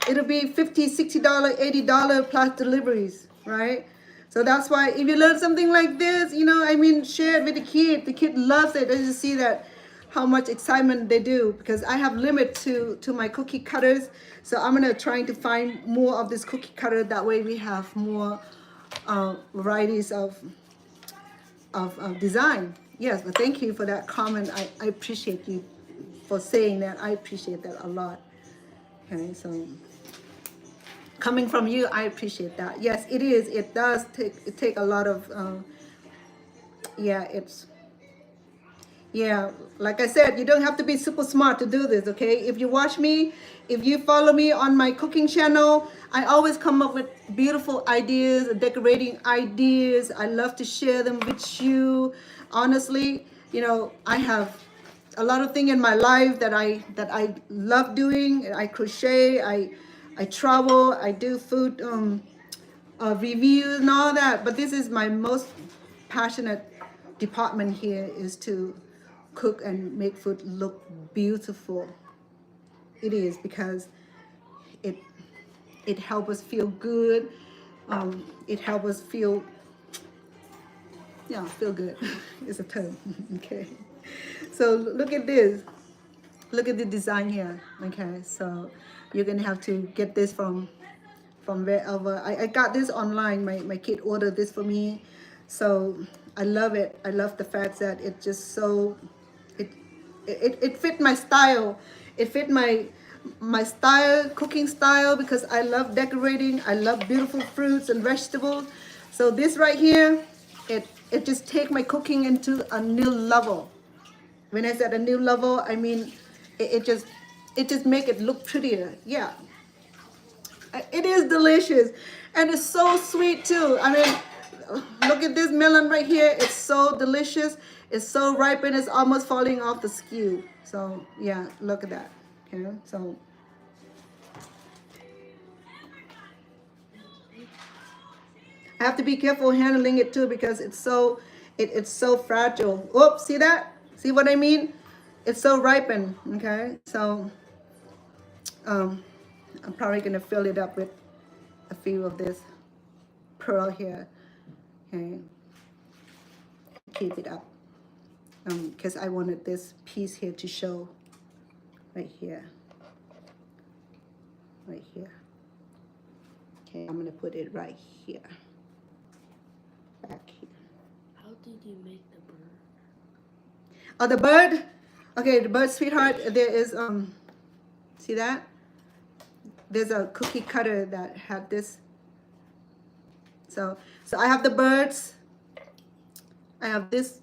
it'll be $50, $60, $80 plus deliveries, right? So that's why if you learn something like this, you know, I mean, share it with the kid. The kid loves it. They just see that how much excitement they do, because I have limit to my cookie cutters. So I'm gonna try to find more of this cookie cutter. That way we have more varieties of design. Yes, but thank you for that comment. I appreciate you for saying that. I appreciate that a lot. Okay, so coming from you, I appreciate that. Yes, it is. It does take a lot of yeah, like I said, you don't have to be super smart to do this, okay? If you watch me, if you follow me on my cooking channel, I always come up with beautiful ideas, decorating ideas. I love to share them with you. Honestly, you know, I have a lot of things in my life that I love doing. I crochet, I travel, I do food reviews and all that. But this is my most passionate department here, is to cook and make food look beautiful. It is, because it it helps us feel good. It helps us feel, yeah, feel good. It's a term. Okay. So look at this. Look at the design here. Okay. So you're gonna have to get this from wherever. I got this online. My kid ordered this for me. So I love it. I love the fact that it just so it it fit my style. It fit my style, cooking style, because I love decorating. I love beautiful fruits and vegetables. So this right here, it just take my cooking into a new level. When I said a new level, I mean it just make it look prettier. Yeah, it is delicious, and it's so sweet too. I mean, look at this melon right here. It's so delicious. It's so ripened. It's almost falling off the skew. So yeah, look at that. Okay, so I have to be careful handling it too, because it's so it's so fragile. Oops, see that? See what I mean? It's so ripened. Okay, so I'm probably gonna fill it up with a few of this pearl here. Okay, keep it up, because I wanted this piece here to show right here, right here. Okay, I'm gonna put it right here, back here. How did you make the bird? Oh, the bird. Okay, the bird, sweetheart. There is see that? There's a cookie cutter that had this. So I have the birds. I have this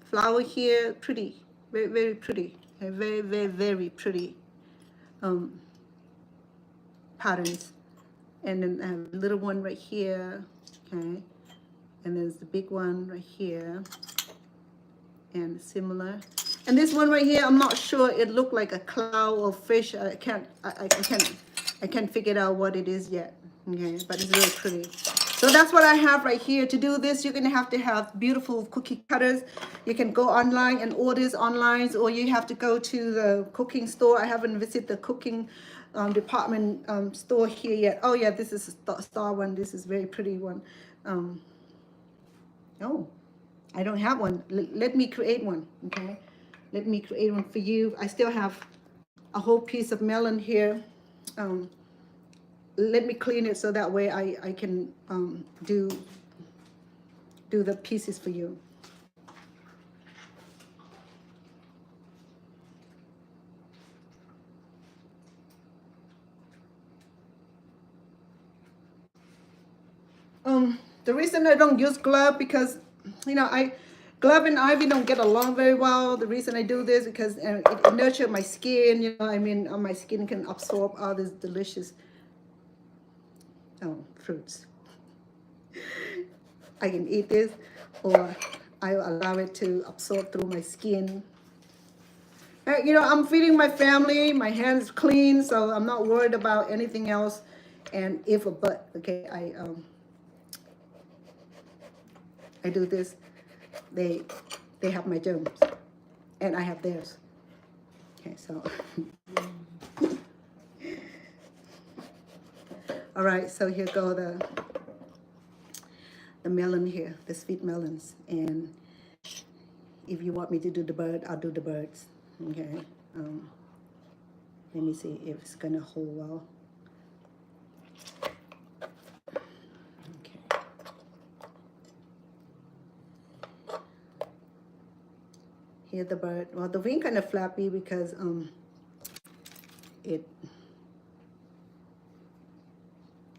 flower here, pretty, very, very pretty, very, very, very pretty patterns. And then I have a little one right here, okay, and there's the big one right here, and similar. And this one right here, I'm not sure. It looked like a cloud or fish. I can't figure out what it is yet. Okay, but it's really pretty. So that's what I have right here. To do this, you're gonna have to have beautiful cookie cutters. You can go online and order this online, or you have to go to the cooking store. I haven't visited the cooking department store here yet. Oh yeah, this is a star one. This is a very pretty one. Oh, I don't have one. Let me create one. Okay, let me create one for you. I still have a whole piece of melon here. Let me clean it so that way I can do the pieces for you. The reason I don't use glove, because glove and ivy don't get along very well. The reason I do this because it nurtures my skin. I mean, my skin can absorb all these delicious fruits. I can eat this, or I allow it to absorb through my skin. I'm feeding my family. My hands clean, so I'm not worried about anything else. And okay, I do this, they have my germs, and I have theirs. Okay, so all right, so here go the melon here, the sweet melons. And if you want me to do the bird, I'll do the birds. Okay, let me see if it's gonna hold well. Here the bird. Well, the wing kind of flappy because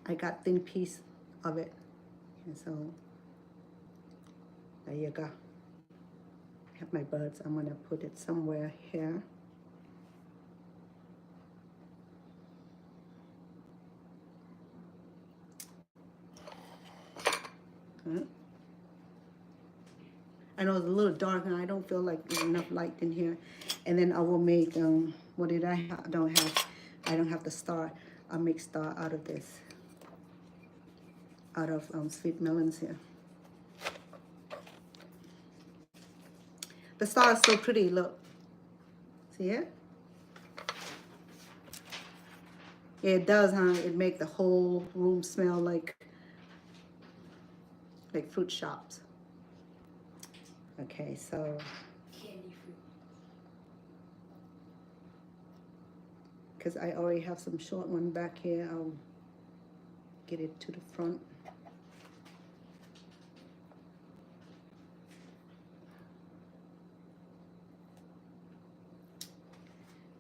I got thin piece of it, and so there you go. I have my birds. I'm gonna put it somewhere here. I know it's a little dark and I don't feel like there's enough light in here. And then I will make, what did I have? I don't have the star. I'll make star out of this. Out of sweet melons here. The star is so pretty, look. See it? Yeah, it does, huh? It makes the whole room smell like fruit shops. Okay, so Candy fruit. because I already have some short one back here, I'll get it to the front.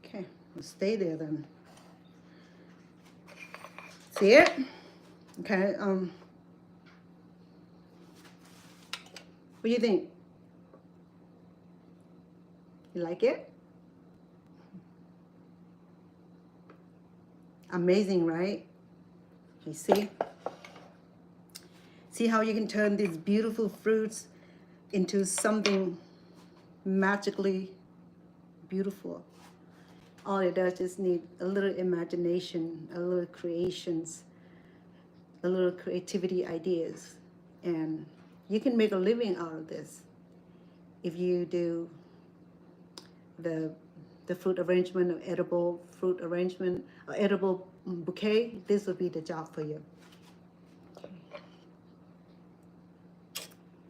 Okay, we'll stay there then. See it? Okay, what do you think? You like it? Amazing, right? You see? See how you can turn these beautiful fruits into something magically beautiful. All it does is need a little imagination, a little creations, a little creativity ideas. And you can make a living out of this if you do the fruit arrangement or edible fruit arrangement or edible bouquet. This will be the job for you.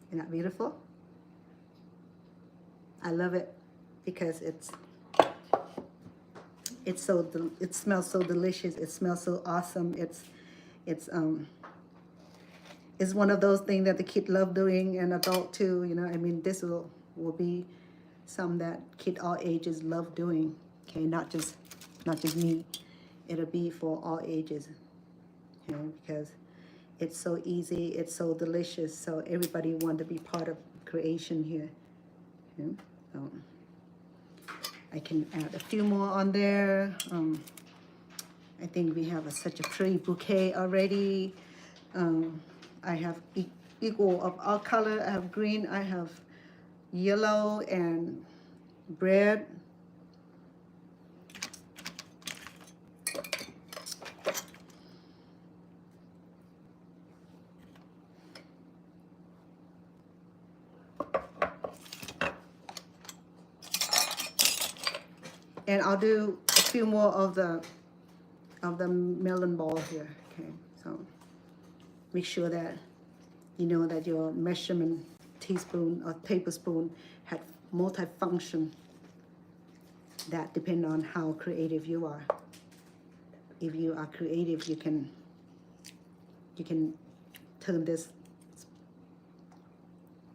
Isn't that beautiful? I love it because it smells so delicious. It smells so awesome. It's one of those things that the kid love doing and adult too. You know, I mean, this will be some that kid all ages love doing. Okay, not just me. It'll be for all ages. You know, because it's so easy. It's so delicious. So everybody want to be part of creation here. You know? So I can add a few more on there. I think we have such a pretty bouquet already. I have equal of all color. I have green, I have yellow and red. And I'll do a few more of the melon ball here. Okay, so make sure that you know that your measurement teaspoon or tablespoon had multifunction. That depends on how creative you are. If you are creative, you can turn this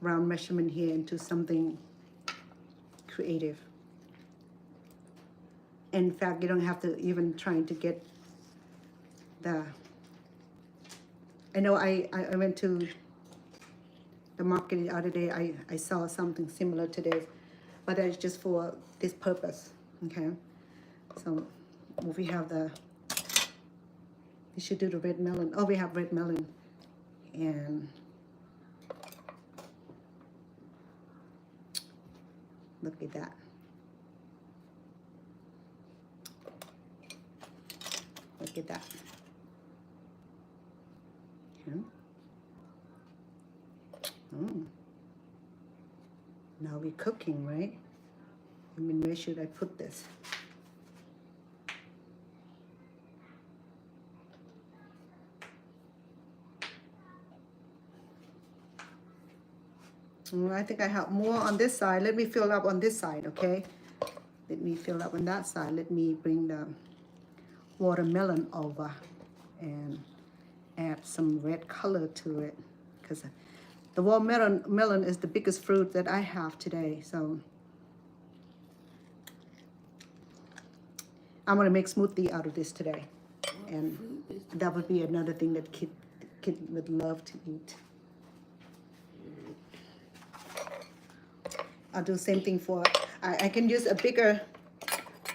round measurement here into something creative. In fact, you don't have to even try to get the... I know I went to the market the other day. I saw something similar to this, but that's just for this purpose, okay? So we have we should do the red melon. Oh, we have red melon. And look at that. Look at that. Okay. Now we're cooking, right? I mean, where should I put this? I think I have more on this side. Let me fill up on this side, okay? Let me fill up on that side. Let me bring the watermelon over and add some red color to it, because the watermelon is the biggest fruit that I have today. So I'm gonna make smoothie out of this today, and that would be another thing that kid would love to eat. I'll do the same thing for, I can use a bigger,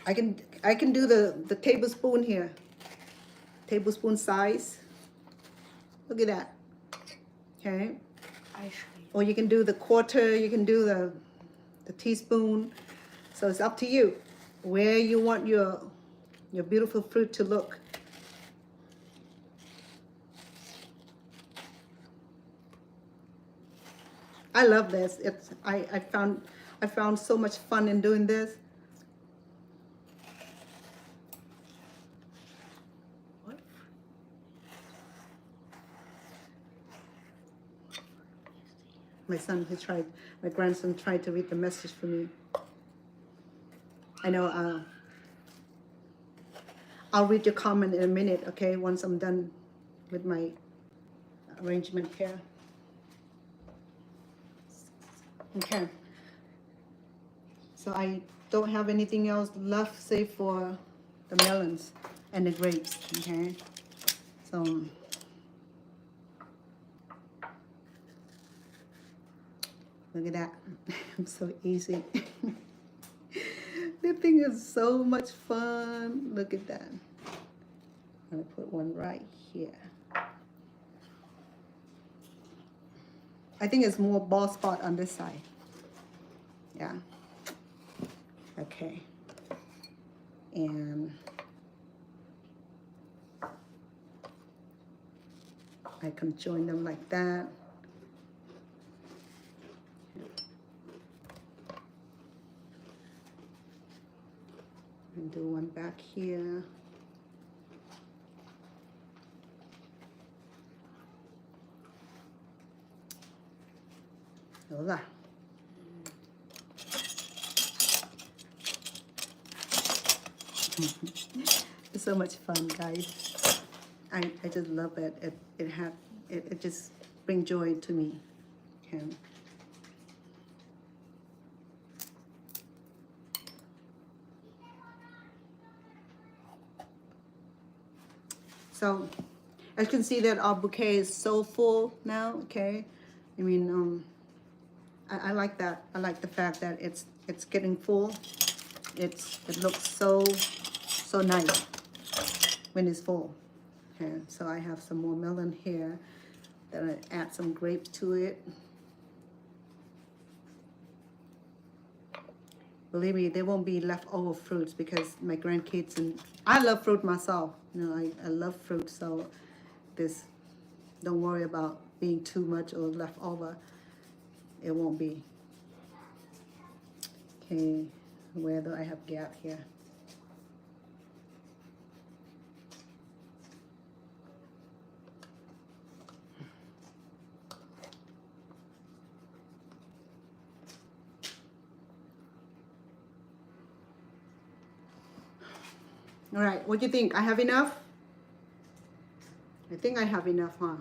I can do the tablespoon here, tablespoon size. Look at that. Okay. Ice cream. Or you can do the quarter, you can do the teaspoon. So it's up to you where you want your beautiful fruit to look. I love this. I found so much fun in doing this. What? My grandson tried to read the message for me. I know, I'll read your comment in a minute, okay, once I'm done with my arrangement here. Okay. So I don't have anything else left save for the melons and the grapes, okay? So look at that. I'm so easy. The thing is so much fun. Look at that. I'm gonna put one right here. I think it's more bald spot on this side. Yeah. Okay. And I can join them like that. And do one back here. Hola. It's so much fun, guys. I just love it. It just brings joy to me. Okay. So, as you can see that our bouquet is so full now. Okay, I mean, I like that. I like the fact that it's getting full. It looks so nice when it's full. Okay, so I have some more melon here. Then I add some grapes to it. Believe me, there won't be leftover fruits because my grandkids and I love fruit myself. You know, I love fruit, so don't worry about being too much or left over. It won't be. Okay, where do I have gap here? All right, what do you think? I have enough? I think I have enough, huh?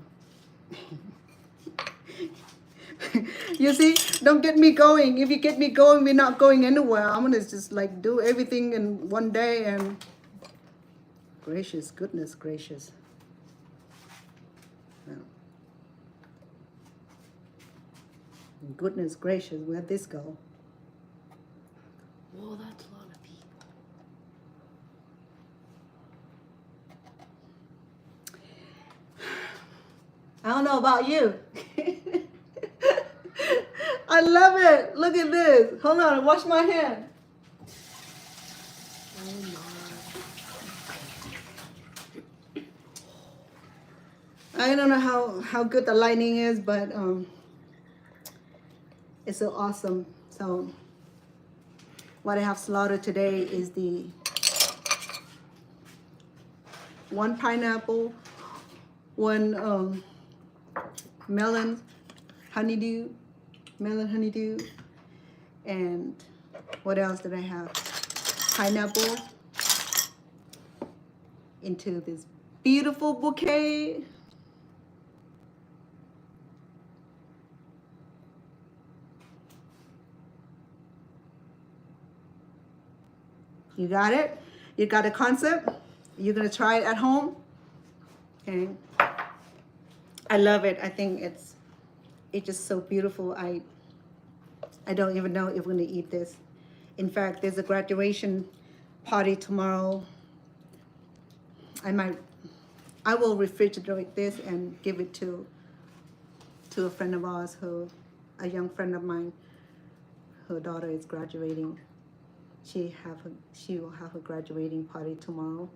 You see, don't get me going. If you get me going, we're not going anywhere. I'm gonna just like do everything in one day and gracious, goodness gracious. No. Goodness gracious, where'd this go? Whoa, that's a lot of people. I don't know about you. I love it. Look at this. Hold on, wash my hand. I don't know how good the lighting is, but it's so awesome. So what I have slaughtered today is the one pineapple, one melon honeydew, and what else did I have? Pineapple into this beautiful bouquet. You got it? You got the concept? You're gonna try it at home? Okay. I love it. I think it's just so beautiful. I don't even know if we're gonna eat this. In fact, there's a graduation party tomorrow. I will refrigerate this and give it to a friend of ours a young friend of mine, her daughter is graduating. she will have a graduating party tomorrow.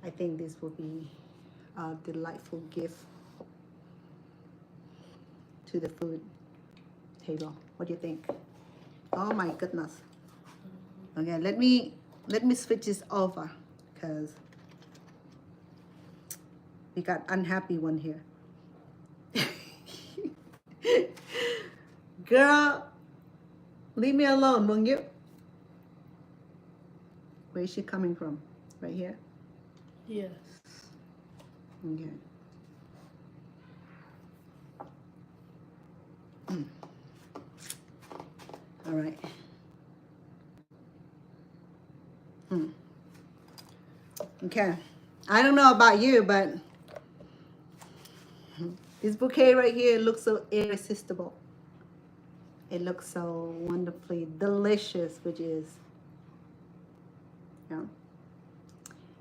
I think this will be a delightful gift to the food table. What do you think? Oh my goodness. Okay, let me switch this over because we got unhappy one here. Girl, leave me alone, won't you? Where is she coming from? Right here? Yes. Okay. All right. Okay. I don't know about you, but this bouquet right here looks so irresistible. It looks so wonderfully delicious, which is, yeah.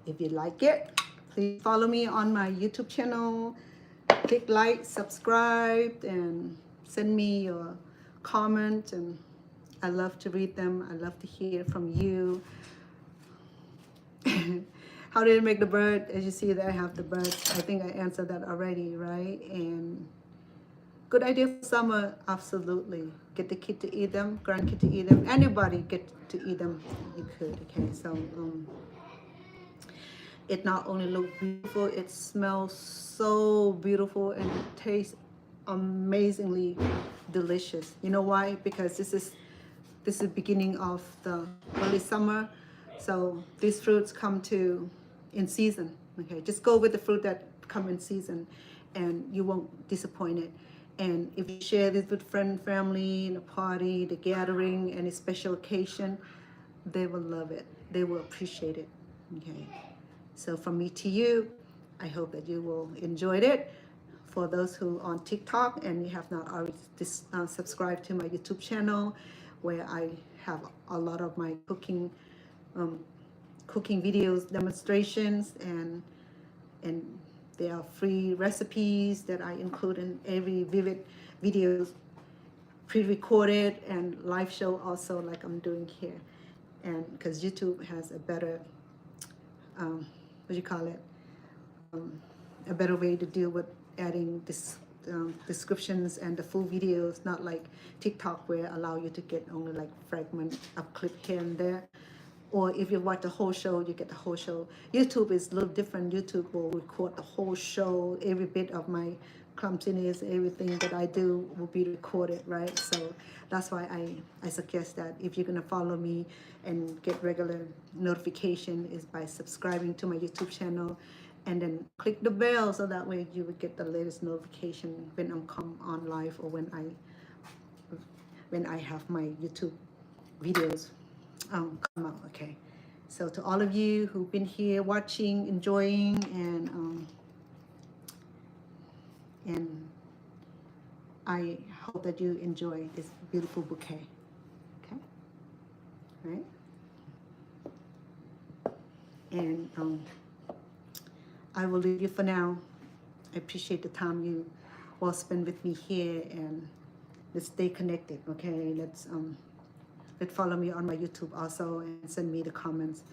If you like it, please follow me on my YouTube channel. Click like, subscribe, and send me your comment. And I love to read them. I love to hear from you. How did I make the bird? As you see there, I have the bird. I think I answered that already, right? And good idea for summer, absolutely. Get the kid to eat them, grandkid to eat them. Anybody get to eat them, you could. Okay, so it not only looks beautiful, it smells so beautiful and it tastes amazingly delicious. You know why? Because this is the beginning of the early summer, so these fruits come to in season. Okay, just go with the fruit that come in season and you won't disappoint it. And if you share this with friend, family, in a party, the gathering, any special occasion, they will love it. They will appreciate it. Okay. So from me to you, I hope that you will enjoy it. For those who are on TikTok and you have not already subscribed to my YouTube channel, where I have a lot of my cooking videos, demonstrations, and there are free recipes that I include in every vivid videos, pre-recorded and live show also, like I'm doing here. And because YouTube has a better what do you call it, a better way to deal with adding this descriptions and the full videos, not like TikTok where allow you to get only like fragment of clip here and there. Or if you watch the whole show, you get the whole show. YouTube is a little different. YouTube will record the whole show. Every bit of my clumsiness, everything that I do will be recorded, right? So that's why I suggest that if you're gonna follow me and get regular notification is by subscribing to my YouTube channel and then click the bell so that way you will get the latest notification when I'm come on live or when I have my YouTube videos come out. Okay, so to all of you who've been here watching, enjoying, and I hope that you enjoy this beautiful bouquet. Okay, right? And I will leave you for now. I appreciate the time you will spend with me here, and let's stay connected. Okay, let's follow me on my YouTube also and send me the comments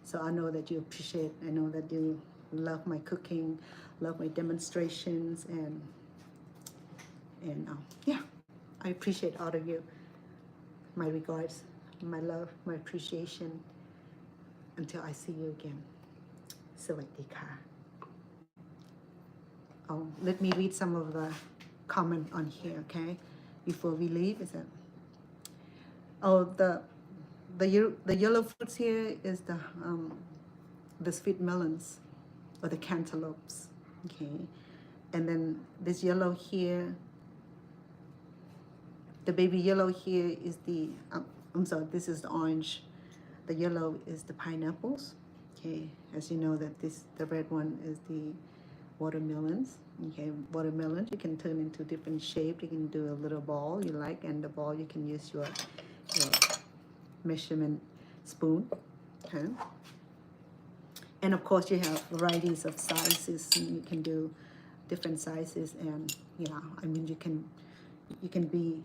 so I know that you appreciate. I know that you love my cooking, love my demonstrations, and yeah, I appreciate all of you. My regards, my love, my appreciation. Until I see you again. Sawadee ka. Oh, let me read some of the comment on here, okay? Before we leave, is that? Oh, the yellow fruits here is the sweet melons or the cantaloupes, okay? And then this yellow here, the baby yellow here is the, I'm sorry, this is the orange. The yellow is the pineapples, okay? As you know that the red one is the watermelons, okay? Watermelon, you can turn into different shape. You can do a little ball you like, and the ball you can use your measurement spoon, okay? And of course you have varieties of sizes, and you can do different sizes, and yeah, I mean you can be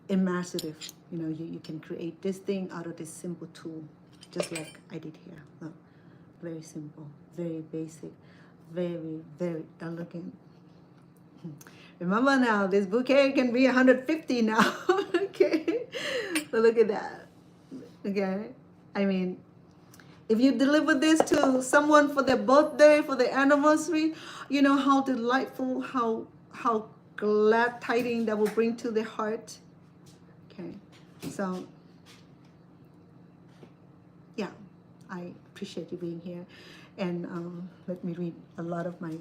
imaginative. You know, you can create this thing out of this simple tool, just like I did here. Look, very simple, very basic, very, very elegant. Remember now, this bouquet can be 150 now. Okay, so look at that. Okay, I mean, if you deliver this to someone for their birthday, for their anniversary, you know how delightful, how glad tidings that will bring to their heart. Okay, so yeah, I appreciate you being here, and let me read a lot of my,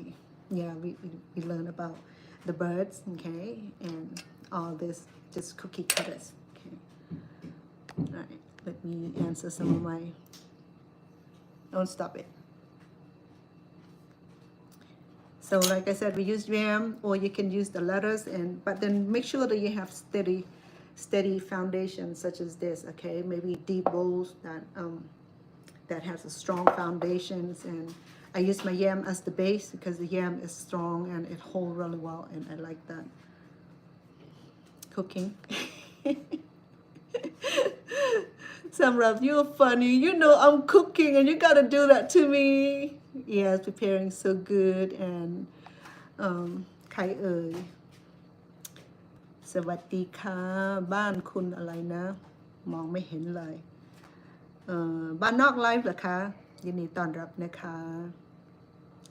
yeah, we learn about the birds, okay, and all this just cookie cutters, okay. All right, let me answer some of my, don't stop it. So like I said, we use jam, or you can use the letters, but then make sure that you have steady foundation such as this, okay? Maybe deep bowls that has a strong foundations, and I use my yam as the base because the yam is strong and it holds really well, and I like that. Cooking. Samrap, you're funny. You know I'm cooking and you gotta do that to me. Yes, preparing so good, and ใครเอ่ย สวัสดีค่ะบ้านคุณอะไรนะ มองไม่เห็นเลยบ้านนอกไลฟ์เหรอคะยินดีต้อนรับนะคะ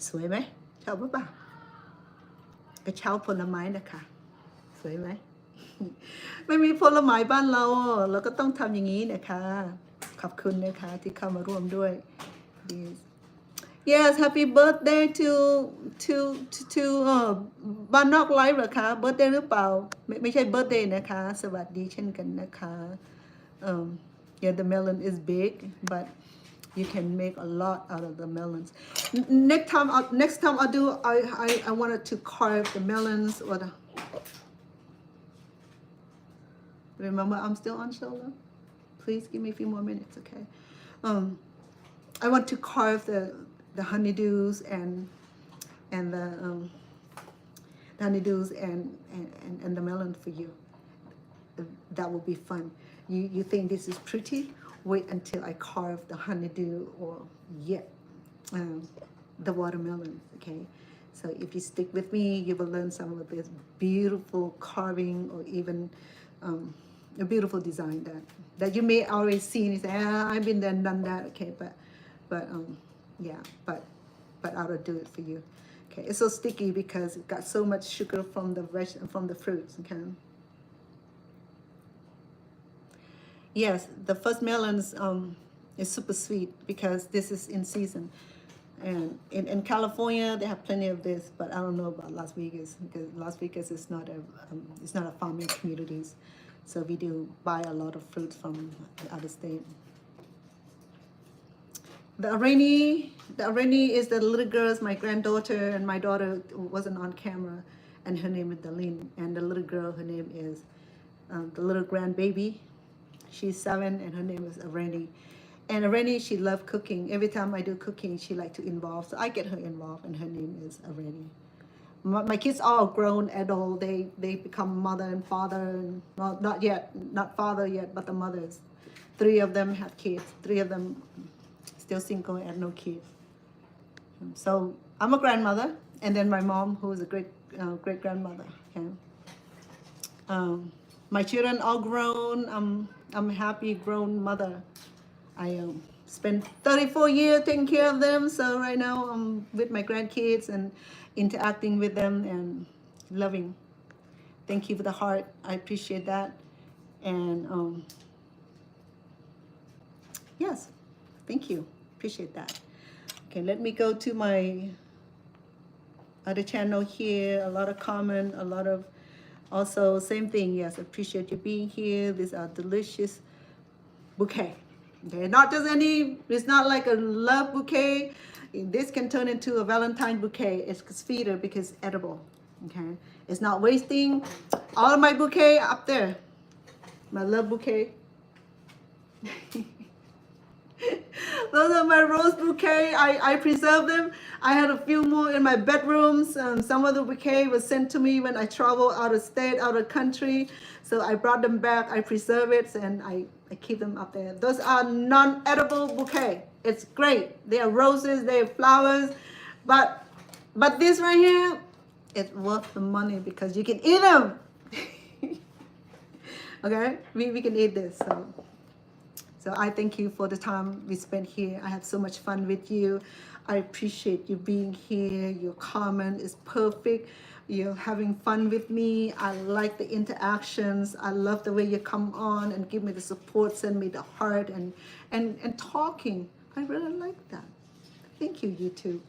สวยไหมชอบป่ะกระเช้าผลไม้นะคะสวยไหม ไม่มีผลไม้บ้านเราเราก็ต้องทำอย่างนี้นะคะขอบคุณนะคะที่เข้ามาร่วมด้วย Yes happy birthday to บ้านนอกไลฟ์เหรอคะ birthday หรือเปล่าไม่ใช่ birthday นะคะสวัสดีเช่นกันนะคะ Yeah the melon is big but you can make a lot out of the melons. Next time I'll do I wanted to carve the melons or the Remember, I'm still on shoulder. Please give me a few more minutes, okay? I want to carve the honeydews and the honeydews and the melon for you. That will be fun. You think this is pretty? Wait until I carve the honeydew or the watermelon, okay? So if you stick with me, you will learn some of this beautiful carving or even a beautiful design that you may already seen. You say, I've been there and done that, okay? But I will do it for you. Okay, it's so sticky because it got so much sugar from the fruits. Okay. Yes, the first melons is super sweet because this is in season. And in California, they have plenty of this, but I don't know about Las Vegas because Las Vegas is not a farming communities. So we do buy a lot of fruits from the other state. The Areni is the little girls, my granddaughter, and my daughter wasn't on camera, and her name is Dalin. And the little girl, her name is the little grandbaby. She's 7, and her name is Areni. And Areni, she loved cooking. Every time I do cooking, she like to involve. So I get her involved, and her name is Areni. My kids are grown adult. They become mother and father, and well, not father yet, but the mothers. 3 of them have kids. 3 of them still single and no kids. So I'm a grandmother, and then my mom, who is a great grandmother. Okay. My children all grown. I'm a happy grown mother. I spent 34 years taking care of them. So right now I'm with my grandkids and interacting with them and loving. Thank you for the heart. I appreciate that. And yes, thank you. Appreciate that. Okay, let me go to my other channel here. A lot of comment, a lot of also same thing. Yes, appreciate you being here. These are delicious bouquet. Okay, not just any, it's not like a love bouquet. This can turn into a Valentine bouquet. It's sweeter because it's edible. Okay, it's not wasting. All of my bouquet up there. My love bouquet. Those are my rose bouquet. I preserve them. I had a few more in my bedrooms. Some of the bouquet was sent to me when I travel out of state, out of country. So I brought them back. I preserve it and I keep them up there. Those are non-edible bouquet. It's great. They are roses, they are flowers, but this right here, it's worth the money because you can eat them. Okay, we can eat this. So I thank you for the time we spent here. I have so much fun with you. I appreciate you being here. Your comment is perfect. You're having fun with me. I like the interactions. I love the way you come on and give me the support, send me the heart and talking. I really like that. Thank you, YouTube.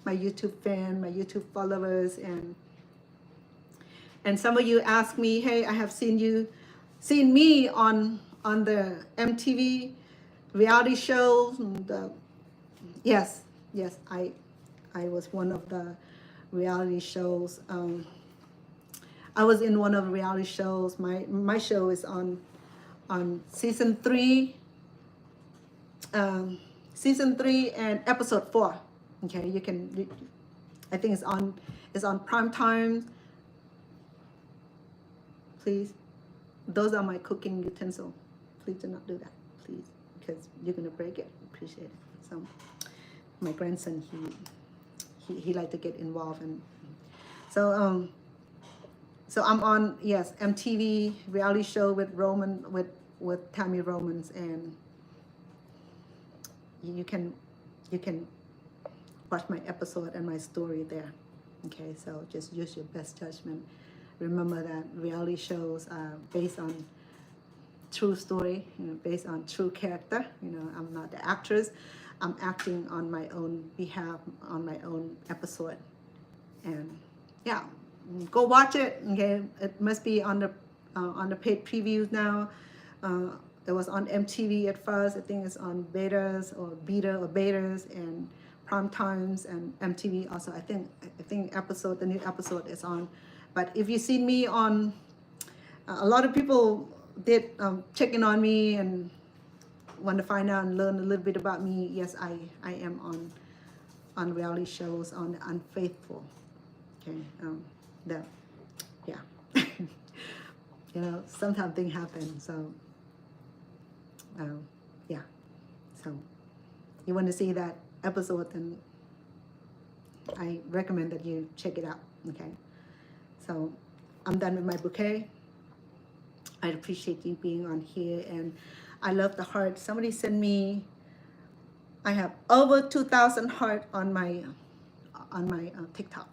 My YouTube fan, my YouTube followers, and some of you ask me, hey, I have seen me on the MTV reality shows. Yes, I was one of the reality shows. I was in one of the reality shows. My show is on season 3. Season 3 and episode 4. Okay, I think it's on prime time. Please, those are my cooking utensils. Please do not do that, please, because you're gonna break it. Appreciate it. So, my grandson, he like to get involved, and so I'm on MTV reality show with Tammy Romans, and you can watch my episode and my story there. Okay, so just use your best judgment. Remember that reality shows are based on true story, based on true character. I'm not the actress. I'm acting on my own behalf, on my own episode. And yeah, go watch it. Okay, it must be on the paid previews now. It was on MTV at first. I think it's on betas or betas and prime times and MTV also. I think the new episode is on. But if you see me on, a lot of people did checking on me and want to find out and learn a little bit about me. Yes, I am on reality shows on the Unfaithful. Okay, sometimes things happen. So so you want to see that episode, then I recommend that you check it out. Okay, so I'm done with my bouquet. I appreciate you being on here, and I love the heart. Somebody sent me, I have over 2,000 heart on my TikTok.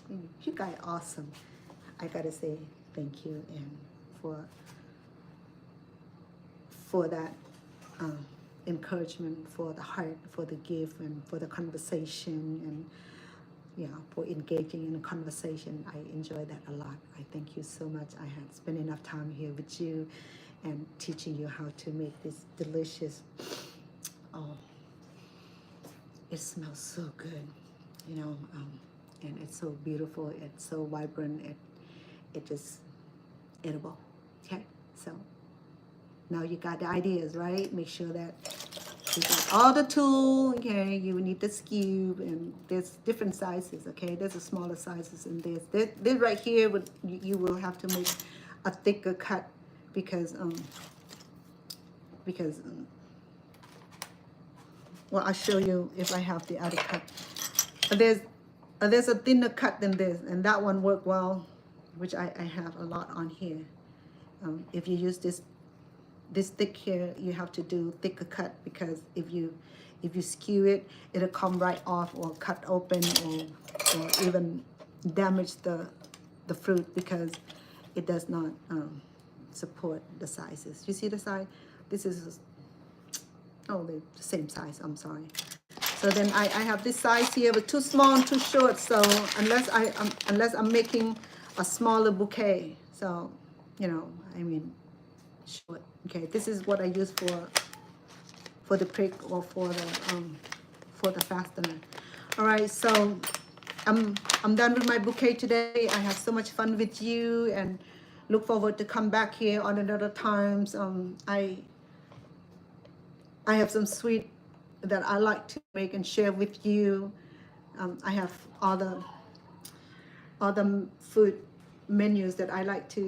You guys are awesome. I gotta say thank you, and for that encouragement, for the heart, for the gift, and for the conversation, and for engaging in a conversation. I enjoy that a lot. I thank you so much. I had spent enough time here with you and teaching you how to make this delicious. It smells so good, and it's so beautiful. It's so vibrant. It just edible. Okay, so now you got the ideas, right? Make sure that you got all the tools. Okay, you need the skew, and there's different sizes. Okay, there's a smaller sizes, and this right here you will have to make a thicker cut because well, I'll show you if I have the other cut. There's a thinner cut than this, and that one worked well, which I have a lot on here. If you use this thick here, you have to do thicker cut, because if you skew it, it'll come right off or cut open or even damage the fruit, because it does not support the sizes. You see the size? This is the same size. I'm sorry. So then I have this size here, but too small and too short. So unless I'm making a smaller bouquet, so short. Okay, this is what I use for the prick or for the fastener. All right, so I'm done with my bouquet today. I have so much fun with you, and look forward to come back here on another times. I have some sweet that I like to make and share with you. I have all the food menus that I like to,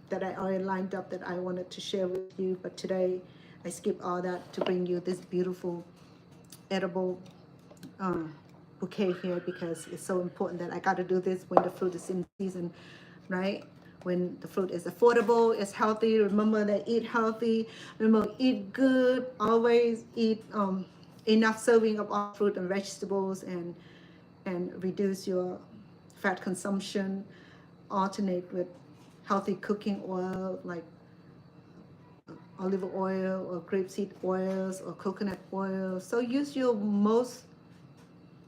that I already lined up that I wanted to share with you, but today I skip all that to bring you this beautiful edible bouquet here, because it's so important that I got to do this when the fruit is in season, right? When the fruit is affordable, it's healthy. Remember that eat healthy. Remember, eat good. Always eat enough serving of all fruit and vegetables, and reduce your fat consumption. Alternate with healthy cooking oil like olive oil or grapeseed oils or coconut oil. So use your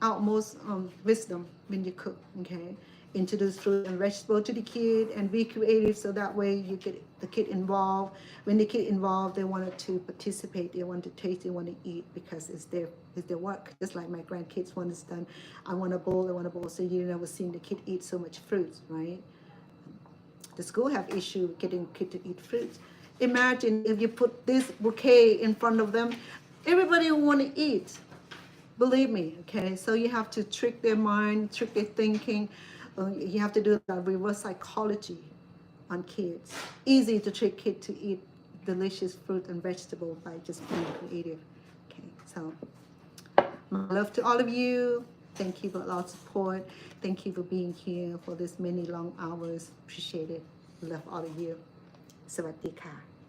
utmost wisdom when you cook, okay? Introduce fruit and vegetable to the kid and be creative, so that way you get the kid involved. When the kid involved, they wanted to participate, they want to taste, they want to eat, because it's their work. Just like my grandkids, when it's done, I want a bowl, so you never seen the kid eat so much fruit, right? The school have issue getting kid to eat fruit. Imagine if you put this bouquet in front of them, everybody will want to eat. Believe me, okay? So you have to trick their mind, trick their thinking. You have to do that reverse psychology on kids. Easy to trick kids to eat delicious fruit and vegetable by just being creative. Okay, so my love to all of you. Thank you for a lot of support. Thank you for being here for this many long hours. Appreciate it. Love all of you. สวัสดีค่ะ